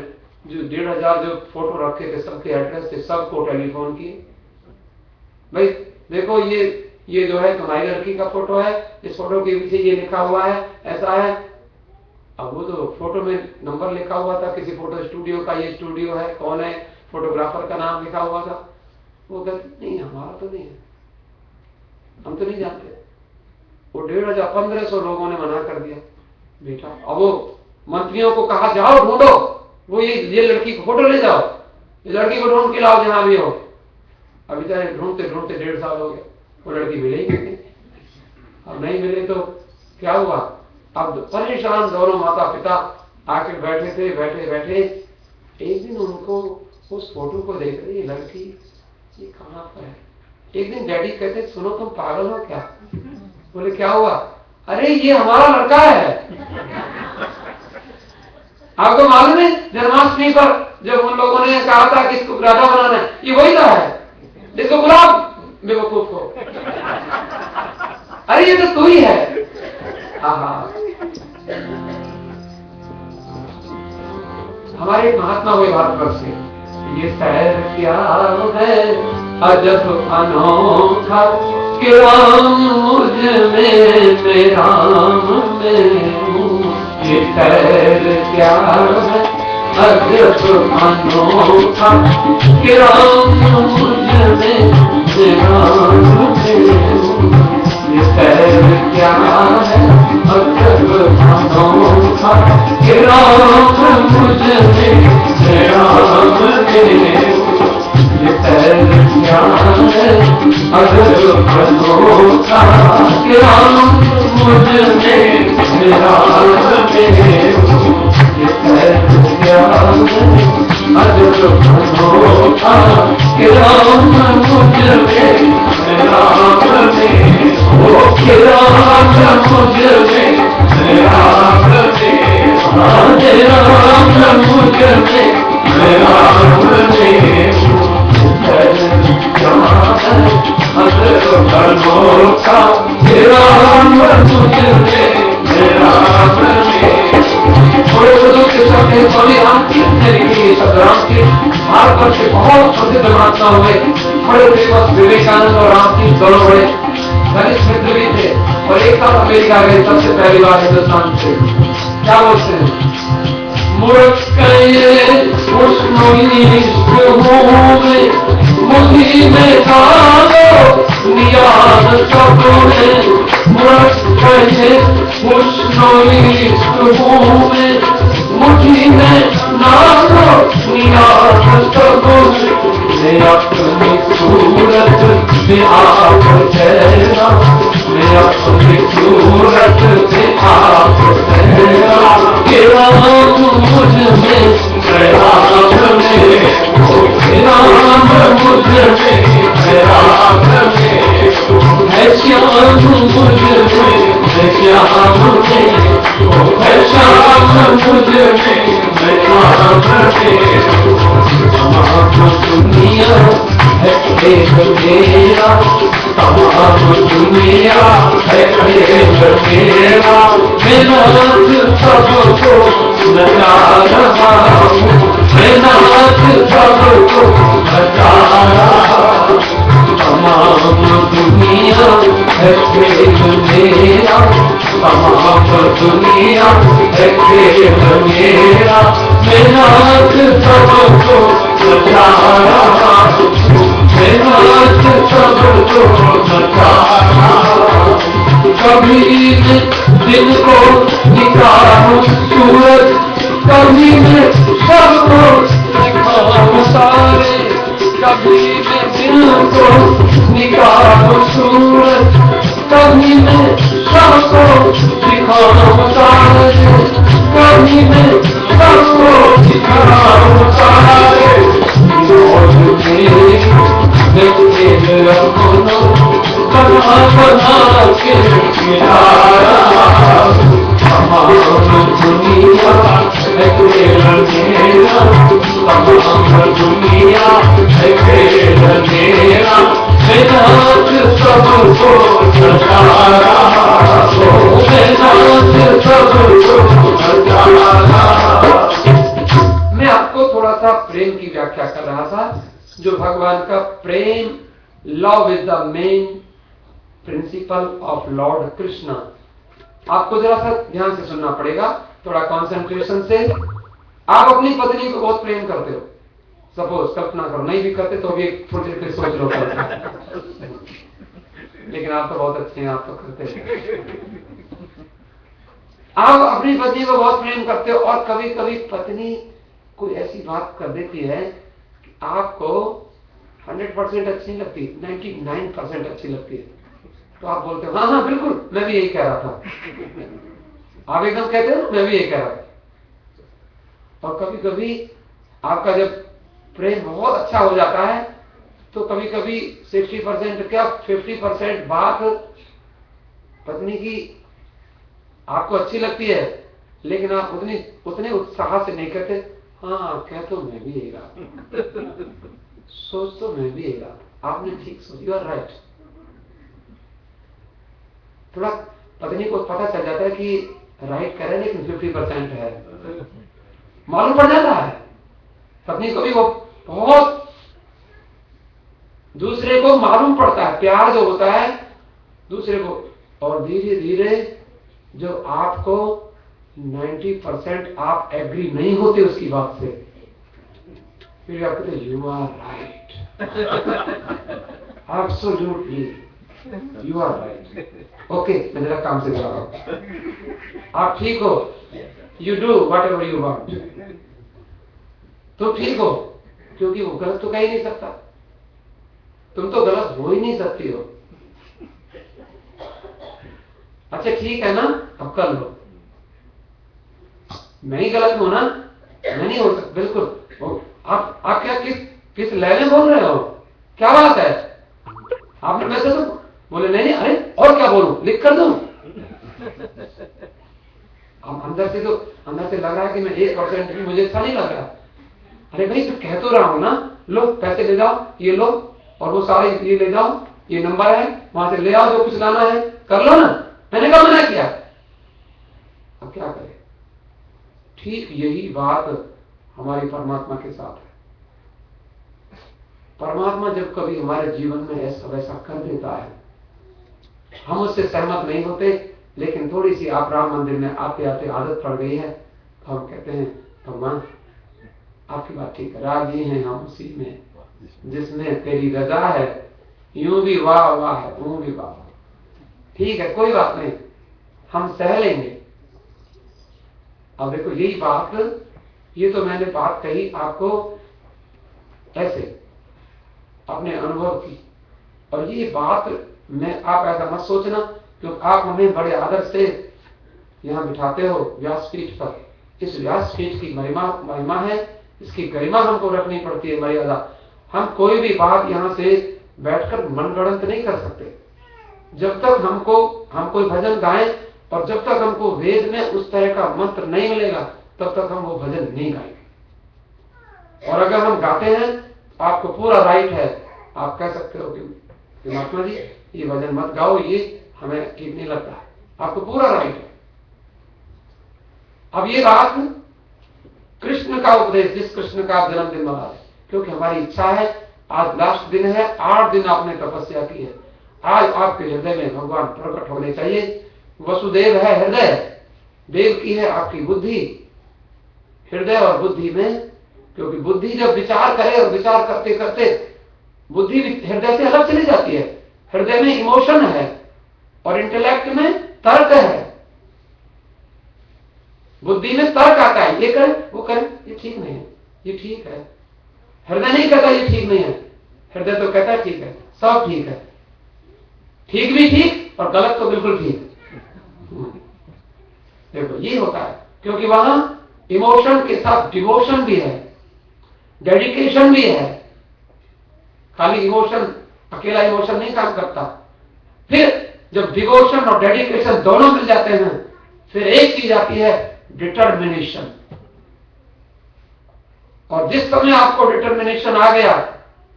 जो 1500 जो फोटो रखे थे सबके एड्रेस थे, सबको टेलीफोन किए, भाई देखो ये जो है तुम्हारी लड़की का फोटो है, इस फोटो के पीछे ये लिखा हुआ है, ऐसा है। अब वो तो फोटो में नंबर लिखा हुआ था किसी फोटो स्टूडियो का, ये स्टूडियो है, कौन है, फोटोग्राफर का नाम लिखा हुआ था। वो कहते नहीं हमारा तो नहीं है, हम तो नहीं जानते। वो 1500 लोगों ने मना कर दिया बेटा। अब वो मंत्रियों को कहा जाओ ढूंढो, वो ये लड़की को फोटो ले जाओ, ये लड़की को ढूंढ के लाओ जहां भी हो। अभी चाहे ढूंढते ढूंढते 1.5 साल हो गया, वो लड़की मिले ही नहीं। अब नहीं मिले तो क्या हुआ, अब परेशान दोनों माता पिता आके बैठे थे, बैठे बैठे एक दिन उनको उस फोटो को देख रही लड़की, ये कहां पर है। एक दिन डैडी कहते सुनो तुम पागल हो क्या। बोले क्या हुआ। अरे ये हमारा लड़का है। आपको मालूम है जन्माष्टमी पर जब उन लोगों ने कहा था कि इसको राजा बनाना है, ये वही रहा है, इसको बुलाओ बेवकूफ को। अरे ये तो तू ही है। हमारे एक महात्मा हुए भारतवर्ष से, ये शहर क्या है अजब अनोखा कि राम मुझ में मेरा में हूँ। ये शहर क्या है अजब अनोखा कि राम मुझ में मेरा में हूँ। ये शहर क्या है अजब अनोखा कि राम मुझ में मेरा में हूँ। ये शहर क्या है अजब अनोखा कि राम मुझ में मेरा में हूँ। ये शहर क्या है अजब अनोखा कि राम मुझ में मेरा में हूँ। कि राम मुझ में मेरा में हूँ। राम मुझ में मेरा में हूँ। अनोखा राम मुझ में मेरा स्वामी रामकृष्ण ने लिखी शब्द रामकृष्ण भारतवर्ष के बहुत प्रसिद्ध महात्मा हुए। बड़े फेमस विवेकानंद और रामकृष्ण दोनों बड़े घनिष्ठ मित्र भी थे और एक साथ अमेरिका गए सबसे पहली बार हिंदुस्तान से। क्या बोलते हैं मुझी में डालो नियाद सबने मुझी में डालो नियाद सबने अपनी सूरत में आप ठहरा। मैं अपनी सूरत में आप ठहरा। कि राम मुझ में राम में राम मुझ में राम में है श्याम मुझ में श्याम में है श्याम मुझ में राम में। तमाम दुनिया है एक मेरा, तमाम दुनिया है एक मेरा। मैं नाथ सबको नचा रहा हूँ, मैं नाथ सबको नचा रहा हूँ। तमाम दुनिया है एक मेरा, तमाम दुनिया है एक मेरा। मैं नाथ सबको नचा रहा हूँ, मैं नाथ सबको नचा रहा हूँ। कभी मैं दिन को निकालूं सूरज, कभी मैं सबको दिखाऊं तारे। कभी मैं दिन को निकालूं सूरज, कभी मैं सबको दिखाऊं तारे। कभी मैं सबको दिखाऊं तारे। बना बना के तमाम दुनिया है मेरा, तमाम दुनिया है मेरा। मैं नाथ सबको नचा रहा हूँ, मैं नाथ सबको नचा रहा हूँ। जो भगवान का प्रेम, love is the main principle of lord Krishna. आपको जरा सा ध्यान से सुनना पड़ेगा, थोड़ा कंसंट्रेशन से। आप अपनी पत्नी को बहुत प्रेम करते हो, सपोज कल्पना करो, नहीं भी करते तो भी थोड़ी देर फिर सोच लो लेकिन आप तो बहुत अच्छे हैं, आप तो करते हैं। आप अपनी पत्नी को बहुत प्रेम करते हो और कभी कभी पत्नी कोई ऐसी बात कर देती है कि आपको 100% अच्छी नहीं लगती, 99% अच्छी लगती है, तो आप बोलते हो हाँ हाँ बिल्कुल मैं भी यही कह रहा था। आप एकदम कहते हो मैं भी यही कह रहा था। और कभी कभी आपका जब प्रेम बहुत अच्छा हो जाता है तो कभी कभी 60% क्या 50% बात पत्नी की आपको अच्छी लगती है, लेकिन आप उतने उत्साह से नहीं कहते हाँ कह तो मैं भी यही रहा, सोच तो मैं भी यही रहा, आपने ठीक सोच, यू आर राइट। थोड़ा पत्नी को पता चल जाता है कि राइट कह रहे हैं लेकिन 50% है, मालूम पड़ जाता है पत्नी को भी। वो बहुत दूसरे को मालूम पड़ता है, प्यार जो होता है दूसरे को, और धीरे धीरे जो आपको 90% आप एग्री नहीं होते उसकी बात से, फिर आप कहते you are right, absolutely you are right, okay मैं जरा काम से जा रहा हूं, आप ठीक हो, you do what ever you want, तो ठीक हो, क्योंकि वो गलत तो कह ही नहीं सकता, तुम तो गलत हो ही नहीं सकती हो। अच्छा ठीक है ना, अब कर लो, मैं ही गलत हूं ना, मैं नहीं हो सकता, बिल्कुल। आप क्या किस लेवल बोल रहे हो, क्या बात है, आपने वैसे तो बोले नहीं अरे और क्या बोलूं, लिख कर दूं। अब अंदर से लग रहा है कि मैं 1% भी मुझे अच्छा नहीं लग रहा। अरे भाई तो कह तो रहा हूं ना, लो पैसे ले जाओ, ये लो और वो सारे ये ले जाओ, ये नंबर है वहां से ले आओ, जो कुछ लाना है कर लो ना, मैंने कहा मना किया। अब क्या करें, ठीक यही बात हमारी परमात्मा के साथ है। परमात्मा जब कभी हमारे जीवन में ऐसा वैसा कर देता है, हम उससे सहमत नहीं होते, लेकिन थोड़ी सी आप राम मंदिर में आते आते आदत पड़ गई है, तो हम कहते हैं भगवान आपकी बात ठीक है, राजी हैं हम उसी में जिसमें तेरी रजा है, यूं भी वाह वाह है, यूं भी वाह, ठीक है कोई बात नहीं, हम सह लेंगे। अब देखो यही बात, ये तो मैंने बात कही आपको ऐसे अपने अनुभव की, और ये बात मैं आप ऐसा मत सोचना क्योंकि आप हमें बड़े आदर से यहां बिठाते हो व्यासपीठ पर, इस व्यासपीठ की महिमा है, इसकी गरिमा हमको रखनी पड़ती है, मर्यादा। हम कोई भी बात यहां से बैठकर मनगढ़ंत नहीं कर सकते। जब तक हम कोई भजन गाएं और जब तक हमको वेद में उस तरह का मंत्र नहीं मिलेगा तब तक हम वो भजन नहीं गाएंगे। और अगर हम गाते हैं आपको पूरा राइट है, आप कह सकते हो कि महात्मा जी ये भजन मत गाओ, ये हमें ठीक नहीं लगता है, आपको पूरा राइट है। अब ये बात कृष्ण का उपदेश, जिस कृष्ण का आप जन्मदिन मना रहे, क्योंकि हमारी इच्छा है, आज लास्ट दिन है, 8 दिन आपने तपस्या की है, आज आपके हृदय में भगवान प्रकट होने चाहिए। वसुदेव है हृदय, देव की है आपकी बुद्धि, हृदय और बुद्धि में, क्योंकि बुद्धि जब विचार करे और विचार करते करते बुद्धि हृदय से अलग चली जाती है। हृदय में इमोशन है और इंटेलेक्ट में तर्क है, बुद्धि में तर्क आता है, ये करें वो करें, ये ठीक नहीं है, ये ठीक है। हृदय नहीं कहता ये ठीक नहीं है, हृदय तो कहता है ठीक है, सब ठीक है, ठीक भी ठीक और गलत तो बिल्कुल ठीक। देखो ये होता है क्योंकि वहां इमोशन के साथ डिवोशन भी है, डेडिकेशन भी है। खाली इमोशन, अकेला इमोशन नहीं काम करता। फिर जब डिवोशन और डेडिकेशन दोनों मिल जाते हैं फिर एक चीज आती है, डिटर्मिनेशन। और जिस समय आपको डिटर्मिनेशन आ गया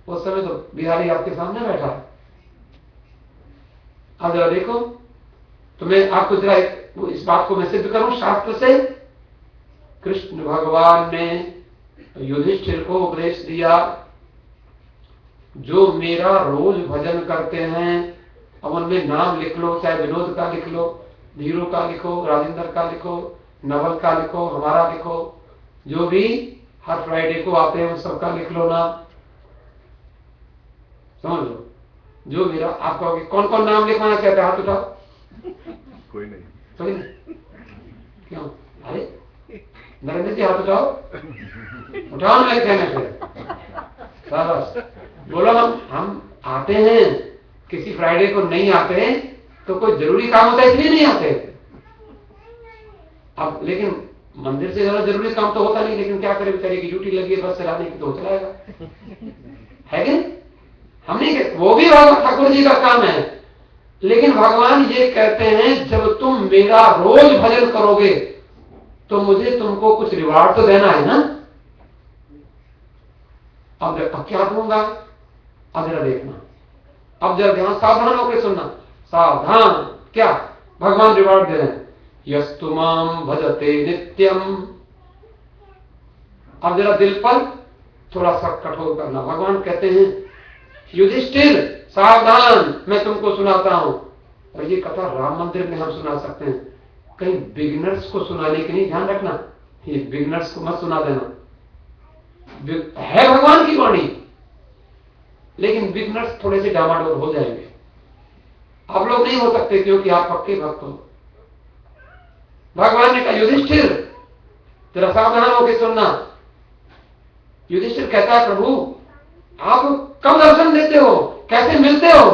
उस समय तो बिहारी आपके सामने बैठा है। अब जरा देखो, तो मैं आपको जरा इस बात को मैं सिद्ध करूं शास्त्र से। कृष्ण भगवान ने युधिष्ठिर को उपदेश दिया जो मेरा रोज भजन करते हैं, अब उनमें नाम लिख लो, चाहे विनोद का लिख लो, धीरू का लिखो, राजेंद्र का लिखो, नवल का लिखो, हमारा लिखो, जो भी हर फ्राइडे को आते हैं उन सबका लिख लो नाम। समझ लो, जो मेरा, आप कहोगे कौन कौन नाम लिखवाना चाहते हैं, हाथ उठाओ। कोई नहीं। कोई नहीं? क्यों? अरे नरेंद्र जी हाथ उठाओ, उठाओ ना, कहने से बस बोलो। हम आते हैं, किसी फ्राइडे को नहीं आते तो कोई जरूरी काम होता है इसलिए नहीं आते। अब लेकिन मंदिर से ज्यादा जरूरी काम तो होता नहीं, लेकिन क्या करें, बेचारे की ड्यूटी लगी है बस चलाने की, तो चलाएगा, है कि नहीं? हम नहीं कहते, वो भी ठाकुर जी का काम है, लेकिन भगवान ये कहते हैं जब तुम मेरा रोज भजन करोगे तो मुझे तुमको कुछ रिवार्ड तो देना है ना। अब क्या दूंगा, अब जरा देखना, अब जरा ध्यान, सावधान होकर सुनना, सावधान। क्या भगवान रिवार्ड दे रहे हैं? यस्तु माम भजते नित्यम। अब जरा दिल पर थोड़ा सा कठोर करना। भगवान कहते हैं युधिष्ठिर सावधान, मैं तुमको सुनाता हूं। और ये कथा राम मंदिर में हम सुना सकते हैं, कहीं बिगिनर्स को सुनाने के लिए ध्यान रखना, ये बिगिनर्स को मत सुना देना। है भगवान की वाणी, लेकिन बिगिनर्स थोड़े से डामाडोल हो जाएंगे। आप लोग नहीं हो सकते क्योंकि आप पक्के भक्त हो। भगवान ने कहा युधिष्ठिर जरा सावधान होकर सुनना। युधिष्ठिर कहता है प्रभु आप कब दर्शन देते हो, कैसे मिलते हो,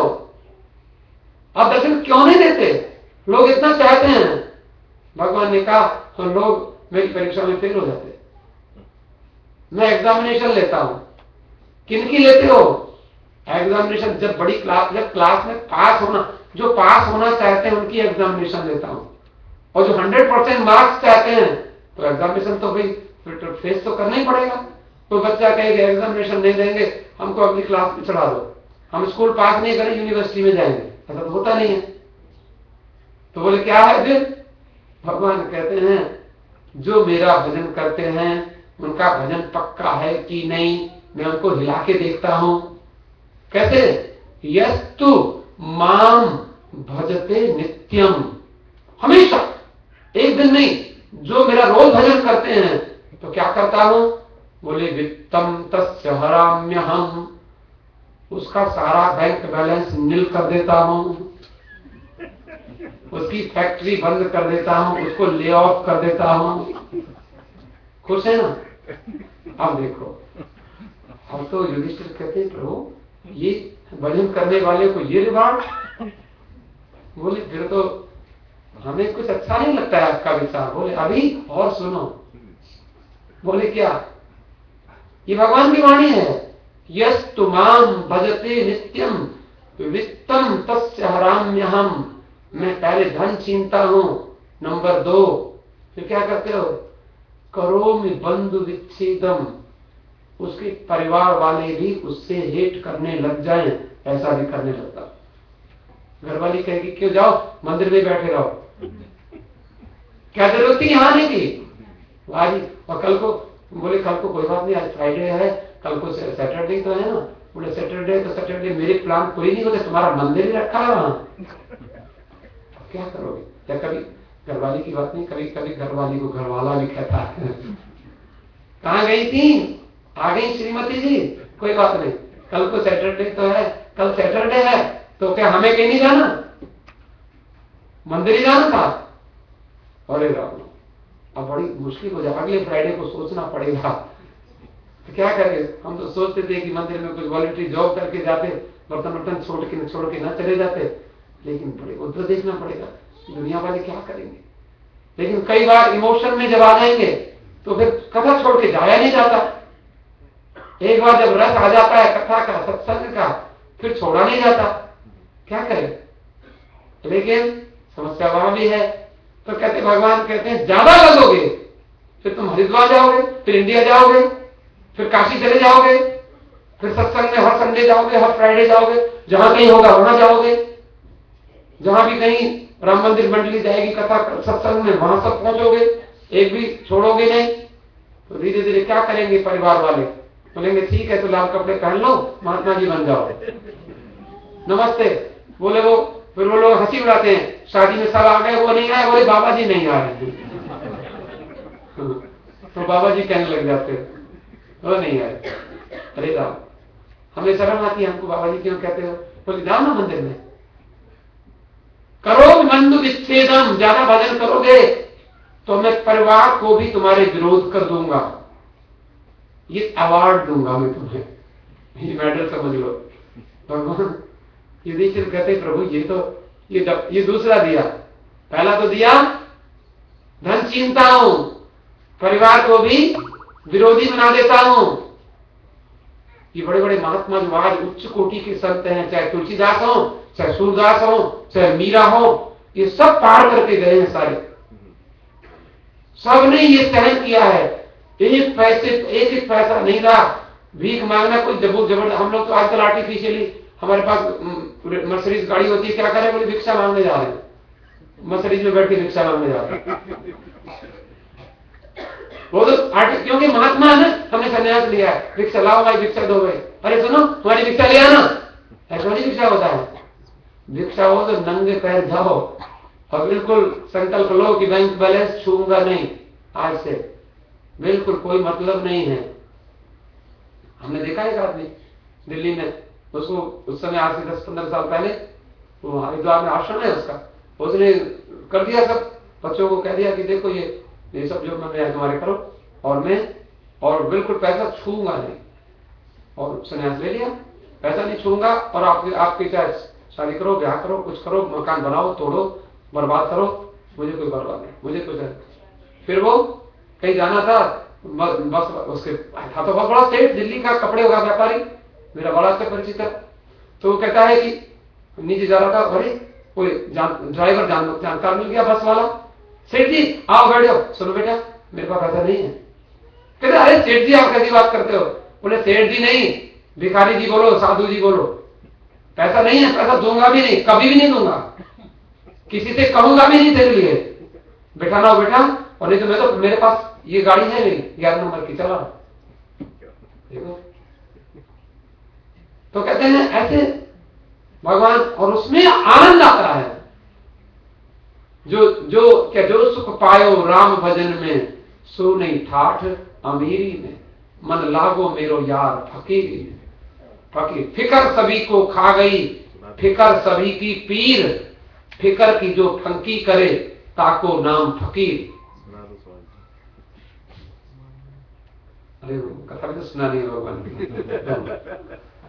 आप दर्शन क्यों नहीं देते, लोग इतना चाहते हैं। भगवान ने कहा तो लोग मेरी परीक्षा में फेल हो जाते, मैं एग्जामिनेशन लेता हूं। किनकी लेते हो? एग्जामिनेशन जब बड़ी क्लास, जब क्लास में पास होना, जो पास होना चाहते हैं उनकी एग्जामिनेशन लेता हूं। और जो 100% मार्क्स चाहते हैं तो एग्जामिनेशन तो भाई फेस तो करना ही पड़ेगा। तो बच्चा कहेगा एग्जामिनेशन नहीं देंगे, हमको अगली क्लास में चढ़ा दो, हम स्कूल पास नहीं करें यूनिवर्सिटी में जाएंगे, ऐसा तो होता नहीं है। तो बोले क्या है फिर? भगवान कहते हैं जो मेरा भजन करते हैं उनका भजन पक्का है कि नहीं, मैं उनको हिला के देखता हूं। कैसे? यस्तु माम भजते नित्यम, हमेशा, एक दिन नहीं, जो मेरा रोज भजन करते हैं तो क्या करता हूं? बोले वित्तम तस्य हराम्यहम्, उसका सारा बैंक बैलेंस नील कर देता हूं, उसकी फैक्ट्री बंद कर देता हूं, उसको ले ऑफ कर देता हूं। खुश है ना? अब देखो, अब तो युधिष्ठिर कहते हैं प्रभु ये भजन करने वाले को ये रिवार्ड। बोले फिर तो हमें कुछ अच्छा नहीं लगता है आपका विचार। बोले अभी और सुनो। बोले क्या? ये भगवान की वाणी है, यस्तु माम भजते नित्यम वित्तम तस्य हराम्यहम्, मैं पहले धन छीनता हूं, नंबर 2 फिर क्या करते हो? करोमि बंधु विच्छेदम, उसके परिवार वाले भी उससे हेट करने लग जाएं, ऐसा भी करने लगता। घरवाली कहेगी क्यों जाओ मंदिर में बैठे रहो, क्या जरूरत थी यहां आने की? आज और कल को, बोले कल को कोई बात नहीं, आज फ्राइडे है, कल को सैटरडे तो है ना। बोले सैटरडे तो सैटरडे, मेरे प्लान कोई नहीं होते, तुम्हारा मंदिर ही रखा है वहां, क्या करोगे? या कभी घरवाली की बात नहीं, कभी कभी घरवाली को घरवाला भी कहता है। कहां गई थी? आ गई श्रीमती जी, कोई बात नहीं, कल को सैटरडे तो है, कल सैटरडे है तो क्या हमें कहीं नहीं जाना, मंदिर ही जाना था? अरे राम, अब बड़ी मुश्किल हो जाए, अगले फ्राइडे को सोचना पड़ेगा। तो क्या करें? हम तो सोचते थे कि मंदिर में कुछ वॉलंटरी जॉब करके जाते, बर्तन वर्तन छोड़ के ना चले जाते, लेकिन बड़े उधर देखना पड़ेगा दुनिया वाले क्या करेंगे। लेकिन कई बार इमोशन में जब आ जाएंगे तो फिर कथा छोड़ के जाया नहीं जाता। एक बार जब रस आ जाता है कथा का, सत्संग का, फिर छोड़ा नहीं जाता, क्या करें? लेकिन समस्या वहां भी है। तो कहते भगवान कहते हैं ज्यादा लगोगे फिर तुम हरिद्वार जाओगे, फिर इंडिया जाओगे, फिर काशी चले जाओगे, फिर सत्संग में हर संडे जाओगे, हर फ्राइडे जाओगे, जहां कहीं होगा वहां जाओगे, जहां भी कहीं राम मंदिर मंडली जाएगी कथा सत्संग में वहां सब पहुंचोगे, एक भी छोड़ोगे नहीं। तो धीरे धीरे क्या करेंगे परिवार वाले? बोलेंगे ठीक है तो लाल कपड़े पहन लो, महात्मा जी बन जाओ। नमस्ते बोले वो, फिर वो लोग हंसी उड़ाते हैं, शादी में सब आ गए, वो नहीं आए, बोले बाबा जी नहीं आ रहे। तो बाबा जी कहने लग जाते वो नहीं आए। अरे राम, हमें शर्म आती है, हमको बाबा जी क्यों कहते हो? बोले जाओ ना मंदिर में, करो बंधु विच्छेदम, ज्यादा भजन करोगे तो मैं परिवार को भी तुम्हारे विरोध कर दूंगा, ये अवार्ड दूंगा मैं तुम्हें, ये मेडल समझ लो। भगवान युधिष्ठिर कहते प्रभु ये तो ये दूसरा दिया, पहला तो दिया धन छीनता हूं, परिवार को भी विरोधी बना देता हूं। ये बड़े बड़े महात्मा जो आज उच्च कोटि के संत हैं, चाहे तुलसीदास हो, चाहे सूरदास हो, चाहे मीरा हो, ये सब पार करके गए हैं सारे, सबने ये सहन किया है। एक पैसा नहीं रहा, भीख मांगना कोई जबरदस्त। हम लोग तो आजकल आर्टिफिशियली, हमारे पास मर्सिडीज गाड़ी होती है, क्या करें, बोले भिक्षा मांगने जा रहे हैं, मर्सिडीज में बैठ के भिक्षा मांगने जा रहे हैं। वो तो क्योंकि महात्मा है ना, हमने संन्यास लिया है, भिक्षा लाओ भाई, भिक्षा दो भाई, अरे सुनो तुम्हारी भिक्षा ले आना, ऐसा नहीं भिक्षा होता है। भिक्षा हो तो नंगे पैर जाओ और बिल्कुल संकल्प लो कि बैंक बैलेंस छूऊंगा नहीं, आज से बिल्कुल कोई मतलब नहीं है। हमने देखा एक आदमी दिल्ली में, उसको उस समय आज से 10-15 साल पहले, वो हरिद्वार में आश्रम है उसका, उसने कर दिया, सब बच्चों को कह दिया कि देखो ये सब जो मैं तुम्हारे करो, और बिल्कुल पैसा छूऊंगा नहीं, और संन्यास ले लिया, पैसा नहीं छूऊंगा, और आपकी चाहे शादी करो, ब्याह करो, कुछ करो, मकान बनाओ, तोड़ो, बर्बाद करो, मुझे कोई परवाह नहीं, मुझे कुछ। फिर वो कहीं जाना था, बस उसके था तो बहुत बड़ा सेठ, दिल्ली का कपड़े का व्यापारी, मेरा बड़ा से परिचित है। तो वो कहता है कि नीचे जा रहा था, अरे कोई ड्राइवर जानकार मिल गया, बस वाला, सेठ जी आओ बैठ जाओ। सुनो बेटा मेरे पास पैसा नहीं है। कहते अरे सेठ जी आप कैसी बात करते हो? बोले सेठ जी नहीं, भिखारी जी बोलो, साधु जी बोलो, पैसा नहीं है, पैसा दूंगा भी नहीं, कभी भी नहीं दूंगा, किसी से कहूंगा भी नहीं तेरे लिए, बैठाना हो बेटा, और नहीं तो मैं तो, मेरे पास ये गाड़ी है मेरी 11 नंबर की, चला। देखो तो कहते हैं ऐसे भगवान, और उसमें आनंद आता है। जो सुख पायो राम भजन में, सो नहीं ठाठ अमीरी में, मन लागो मेरो यार फकीरी में। फकीर फिकर सभी को खा गई, फिकर सभी की पीर, फिकर की जो फंकी करे, ताको नाम फकीर। अरे कथा भी तो सुना नहीं भगवान की।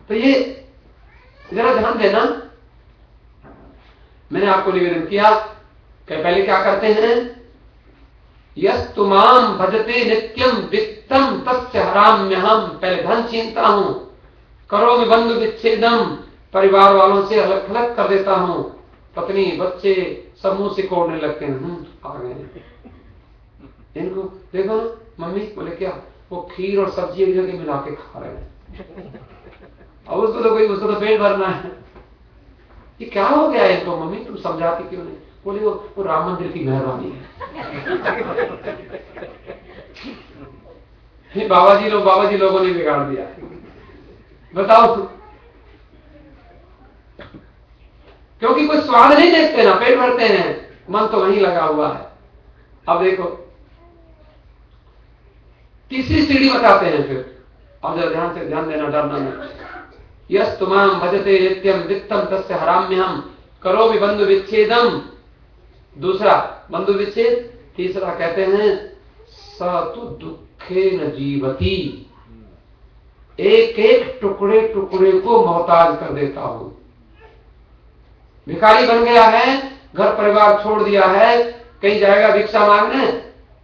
तो ये जरा ध्यान देना, मैंने आपको निवेदन किया कि पहले क्या करते हैं, यस तुमाम भजते नित्यम वित्तम तस्य हराम्यहम, पहले धन छीनता हूं, करो में बंधु विच्छेदम, परिवार वालों से अलग थलग कर देता हूं, पत्नी बच्चे सब मुंह सिकोड़ने लगते हैं, आ गए इनको देखो ना, मम्मी बोले क्या, वो खीर और सब्जी एक जगह मिला के खा रहे हैं, और उसको तो पेट भरना है। ये क्या हो गया इनको, मम्मी तुम समझाती क्यों नहीं? बोले वो राम मंदिर की मेहरबानी है। बाबा जी लोगों ने बिगाड़ दिया, बताओ, क्योंकि कोई स्वाद नहीं देखते ना, पेट भरते हैं, मन तो वहीं लगा हुआ है। अब देखो तीसरी सीढ़ी बताते हैं फिर, और जरा ध्यान देना, डरना नहीं। यस तुमाम भजते नित्यम वित्तम तस्य हराम्यहम, करो भी बंधु विच्छेदम, दूसरा बंधु विच्छेद, तीसरा कहते हैं स तु दुखे न जीवती, एक एक टुकड़े टुकड़े को मोहताज कर देता हूं। भिखारी बन गया है, घर परिवार छोड़ दिया है, कहीं जाएगा भिक्षा मांगने,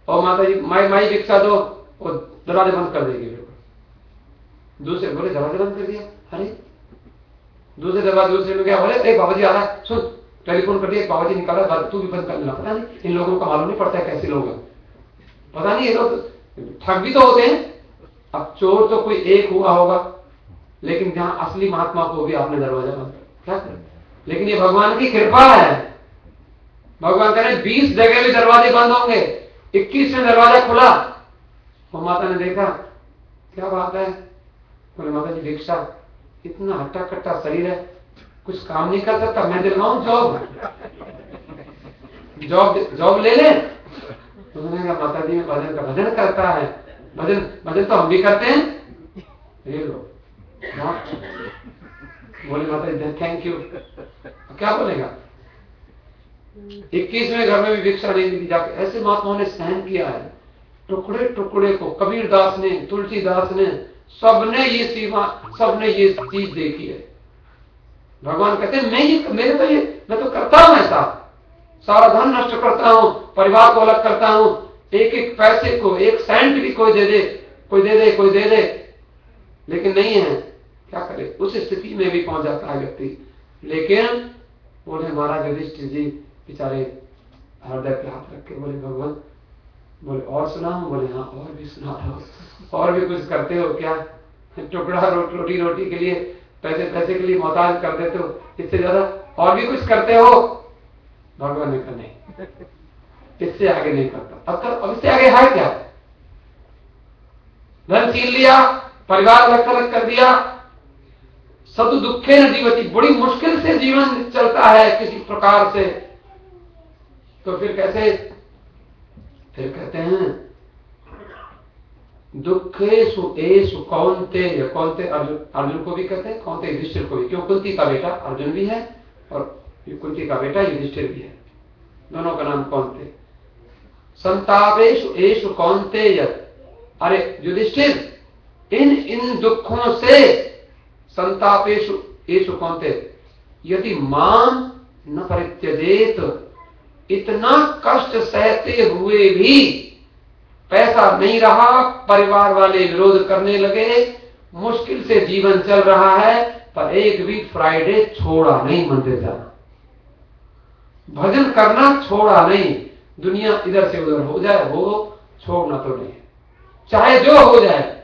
और माता जी माई भिक्षा दो, वो दरवाजे बंद कर देगी। दूसरे बोले दरवाजे बंद कर दिया, अरे दूसरे दरवाजे, दूसरे में क्या बोले, एक बाबा जी आ रहा है, सुन टेलीफोन कर दिया, बाबा जी निकाला, तू भी बंद कर लेना। पता नहीं इन लोगों का मालूम नहीं पड़ता है कैसे लोग हैं, पता नहीं ये लोग ठग भी तो होते हैं। अब चोर तो कोई एक हुआ होगा, लेकिन जहां असली महात्मा को भी आपने दरवाजा बंद क्या कर, लेकिन ये भगवान की कृपा है। भगवान कह रहे 20 जगह भी दरवाजे बंद होंगे, 21 में दरवाजा खुला। वो माता ने देखा क्या बात है, बोले माता जी भिक्षा, इतना हट्टा कट्टा शरीर है, कुछ काम नहीं कर सकता, मैं दिलवाऊं जॉब ले ले। उन्होंने कहा माता जी में भजन करता है, भजन तो हम भी करते हैं, ये लो। बोले माता जी थैंक यू। क्या बोलेगा? 21वें घर में भी भिक्षा नहीं मिली जाके। ऐसे महात्माओं ने सहन किया है, टुकड़े टुकड़े को। कबीर दास ने, तुलसीदास ने, सबने ये सीमा, सबने ये चीज देखी है। भगवान कहते हैं मैं तो करता हूं ऐसा, सारा धन नष्ट करता हूं, परिवार को अलग करता हूं, एक एक पैसे को, एक सेंट भी कोई दे दे, लेकिन नहीं है, क्या करे? उस स्थिति में भी पहुंच जाता है व्यक्ति। लेकिन बोले महाराज युधिष्ठिर जी बेचारे हृदय पे हाथ रख के बोले भगवान, बोले और सुनाओ? बोले हाँ और भी सुना दो। और भी कुछ करते हो क्या? टुकड़ा रोटी के लिए, पैसे के लिए मोहताज कर देते हो, इससे ज्यादा और भी कुछ करते हो? भगवान ने कहा नहीं, इससे आगे नहीं करता। अब इससे आगे है क्या? धन छीन लिया, परिवार अलग कर दिया, सदु दुखे न जीवती, बड़ी मुश्किल से जीवन चलता है किसी प्रकार से, तो फिर कैसे? फिर कहते हैं दुखेषु एषु कौन्तेय, अर्जुन को भी कहते हैं, कौन्तेय युधिष्ठिर को भी, क्यों? कुंती का बेटा अर्जुन भी है और कुंती का बेटा युधिष्ठिर भी है, दोनों का नाम कौन्तेय। संतापेषु एषु कौन्तेय, अरे युधिष्ठिर इन दुखों से, संतापेषु एषु कौन्तेय, यदि माम न परित्यजेत, इतना कष्ट सहते हुए भी पैसा नहीं रहा, परिवार वाले विरोध करने लगे, मुश्किल से जीवन चल रहा है, पर एक भी फ्राइडे छोड़ा नहीं मंदिर जाना, भजन करना छोड़ा नहीं। दुनिया इधर से उधर हो जाए, वो छोड़ना तो नहीं है, चाहे जो हो जाए।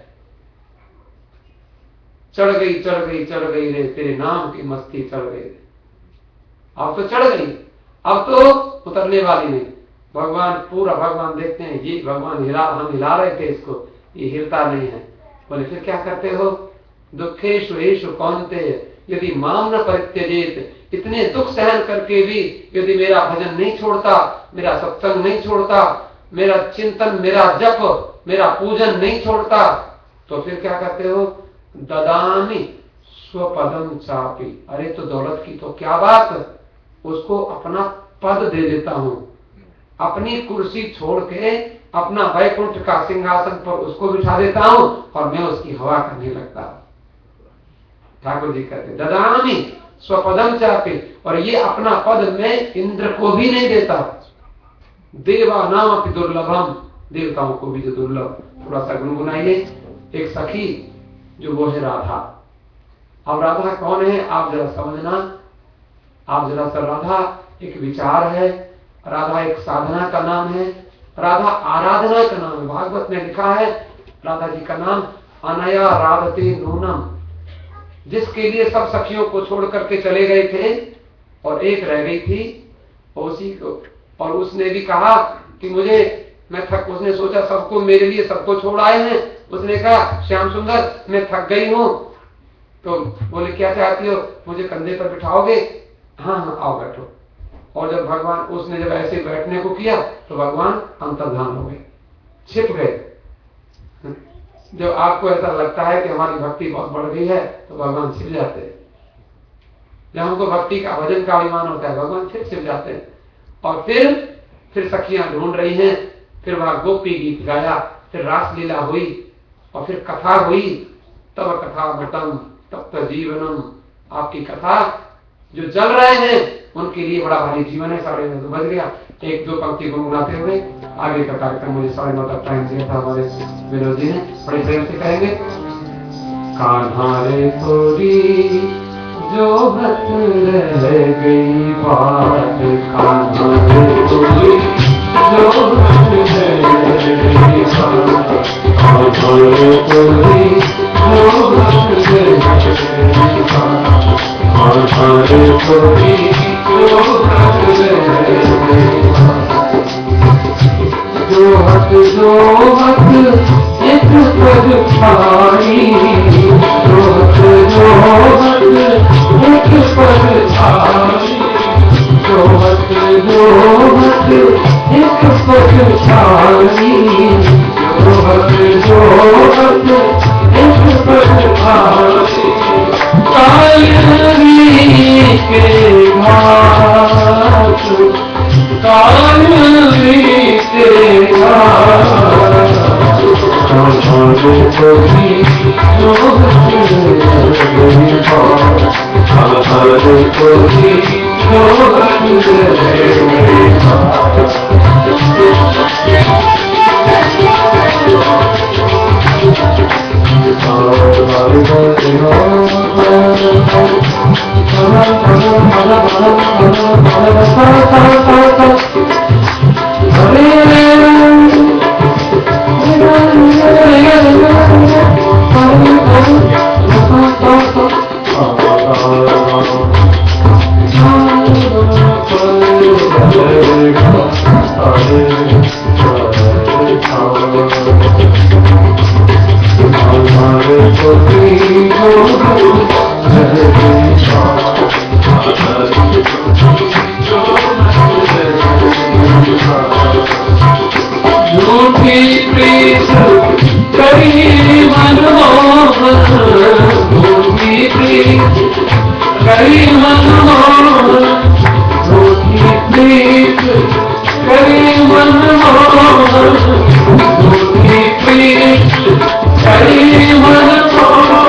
चढ़ गई रे तेरे नाम की मस्ती चढ़ गई रे। अब तो चढ़ गई, अब तो उतरने वाली नहीं। भगवान देखते हैं, ये भगवान हम हिला रहे थे इसको, ये हिलता नहीं है। बोले फिर क्या करते हो? दुखेषु एषु कौन्तेय यदि माम न परित्यजेत, इतने दुख सहन करके भी यदि मेरा भजन नहीं छोड़ता, मेरा सत्संग नहीं छोड़ता, मेरा चिंतन, मेरा जप, मेरा पूजन नहीं छोड़ता, तो फिर क्या करते हो? ददामि स्वपदम चापि, अरे तो दौलत की तो क्या बात, उसको अपना पद दे देता हूं, अपनी कुर्सी छोड़ के अपना वैकुंठ का सिंहासन पर उसको बिठा देता हूं और मैं उसकी हवा करने लगता हूं। ठाकुर जी कहते ददामि स्वपदम चापि, और ये अपना पद मैं इंद्र को भी नहीं देता, देवानाम अपि दुर्लभम, देवताओं को भी जो दुर्लभ। थोड़ा सा गुनगुनाइए। एक सखी जो वो है राधा। अब राधा कौन है आप जरा समझना, आप जरा सा, राधा एक विचार है, राधा एक साधना का नाम है, राधा आराधना का नाम है। भागवत में लिखा है राधा जी का नाम अनया राधते नूनम, जिसके लिए सब सखियों को छोड़ करके चले गए थे और एक रह गई थी उसी को, और उसने भी कहा कि उसने सोचा सबको मेरे लिए सबको छोड़ आए हैं, उसने कहा श्याम सुंदर मैं थक गई हूं, तो बोले क्या चाहती हो, मुझे कंधे पर बिठाओगे? हाँ हाँ आओ बैठो। और जब भगवान, उसने जब ऐसे बैठने को किया तो भगवान अंतर्धान हो गए, छिप गए। जब आपको ऐसा लगता है कि हमारी भक्ति बहुत बढ़ गई है तो भगवान छिप जाते हैं। जब हमको भक्ति का, भजन का अभिमान होता है, भगवान फिर छिप जाते हैं। और फिर सखियां ढूंढ रही हैं, फिर वहां गोपी गीत गाया, फिर रासलीला हुई और फिर कथा हुई। तब कथा घटम तप्त जीवनम, आपकी कथा जो चल रहे हैं उनके लिए बड़ा भारी जीवन है। 9:30 बज गया, एक दो पंक्ति गुनगुनाते हुए आगे का कार्यक्रम मुझे 9:30 तक टाइम दिया था हमारे विनोद जी ने, बड़े प्रेम से कहेंगे। कान्हा रे थोड़ी जो हथ रह गई बात, कान्हा रे थोड़ी जो हथ रह गई बात, कान्हा रे थोड़ी जो हथ रह गई बात, कान्हा रे थोड़ी जो हथ रह गई बात, जो हथ एक पद पानी, परछाई जोहत जोहत एक परछाई जोहत जोहत एक परछाई काली के घाट काली के घाट हमारे कभी हमारे कभी झूठी प्रीत करी मनमोहन झूठी प्रीत करी मनमोहन झूठी प्रीत करी मनमोहन झूठी प्रीत करी मनमोहन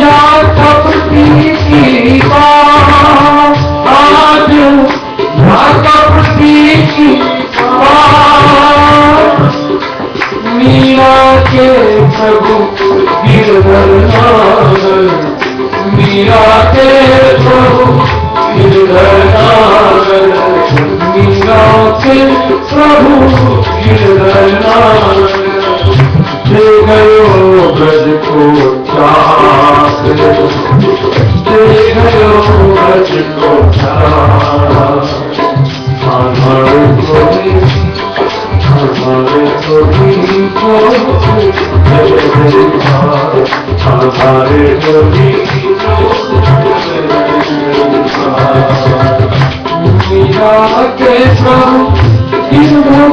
या कपटी की बात आज या कपटी की मीरा के प्रभु गिरधर नागर मीरा के प्रभु गिरधर नागर मीरा के प्रभु गिरधर नागर दे गयो ब्रज को चाक दे गयो ब्रज को चाक हमारे कोई हमारे कोई हमारे कोई मीरा के प्रभु गिरधर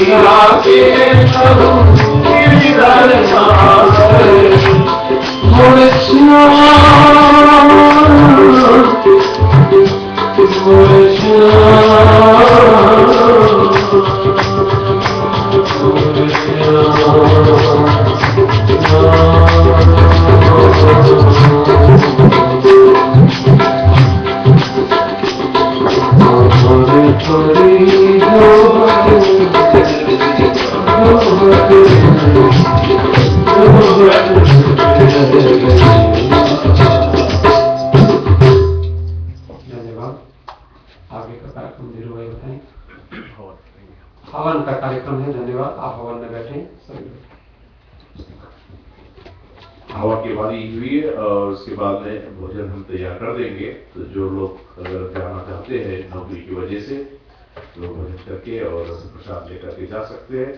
मीरा के प्रभु गिरधर आगे का कार्यक्रम धीरू भाई बताएं। हवन का कार्यक्रम है। धन्यवाद। आप हवन में बैठे सभी। हवा की बारी हुई है और उसके बाद में भोजन हम तैयार कर देंगे। तो जो लोग अगर जाना चाहते हैं नौकरी की वजह से तो भोजन करके और प्रसाद लेकर के जा सकते हैं।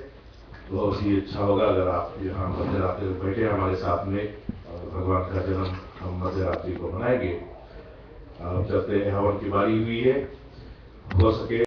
बहुत ही अच्छा होगा अगर आप यहाँ मध्य रात्रि में बैठे हमारे साथ में और भगवान का जन्म हम मध्य रात्रि को मनाएंगे। चलते हैं। हवन की बारी हुई है। हो सके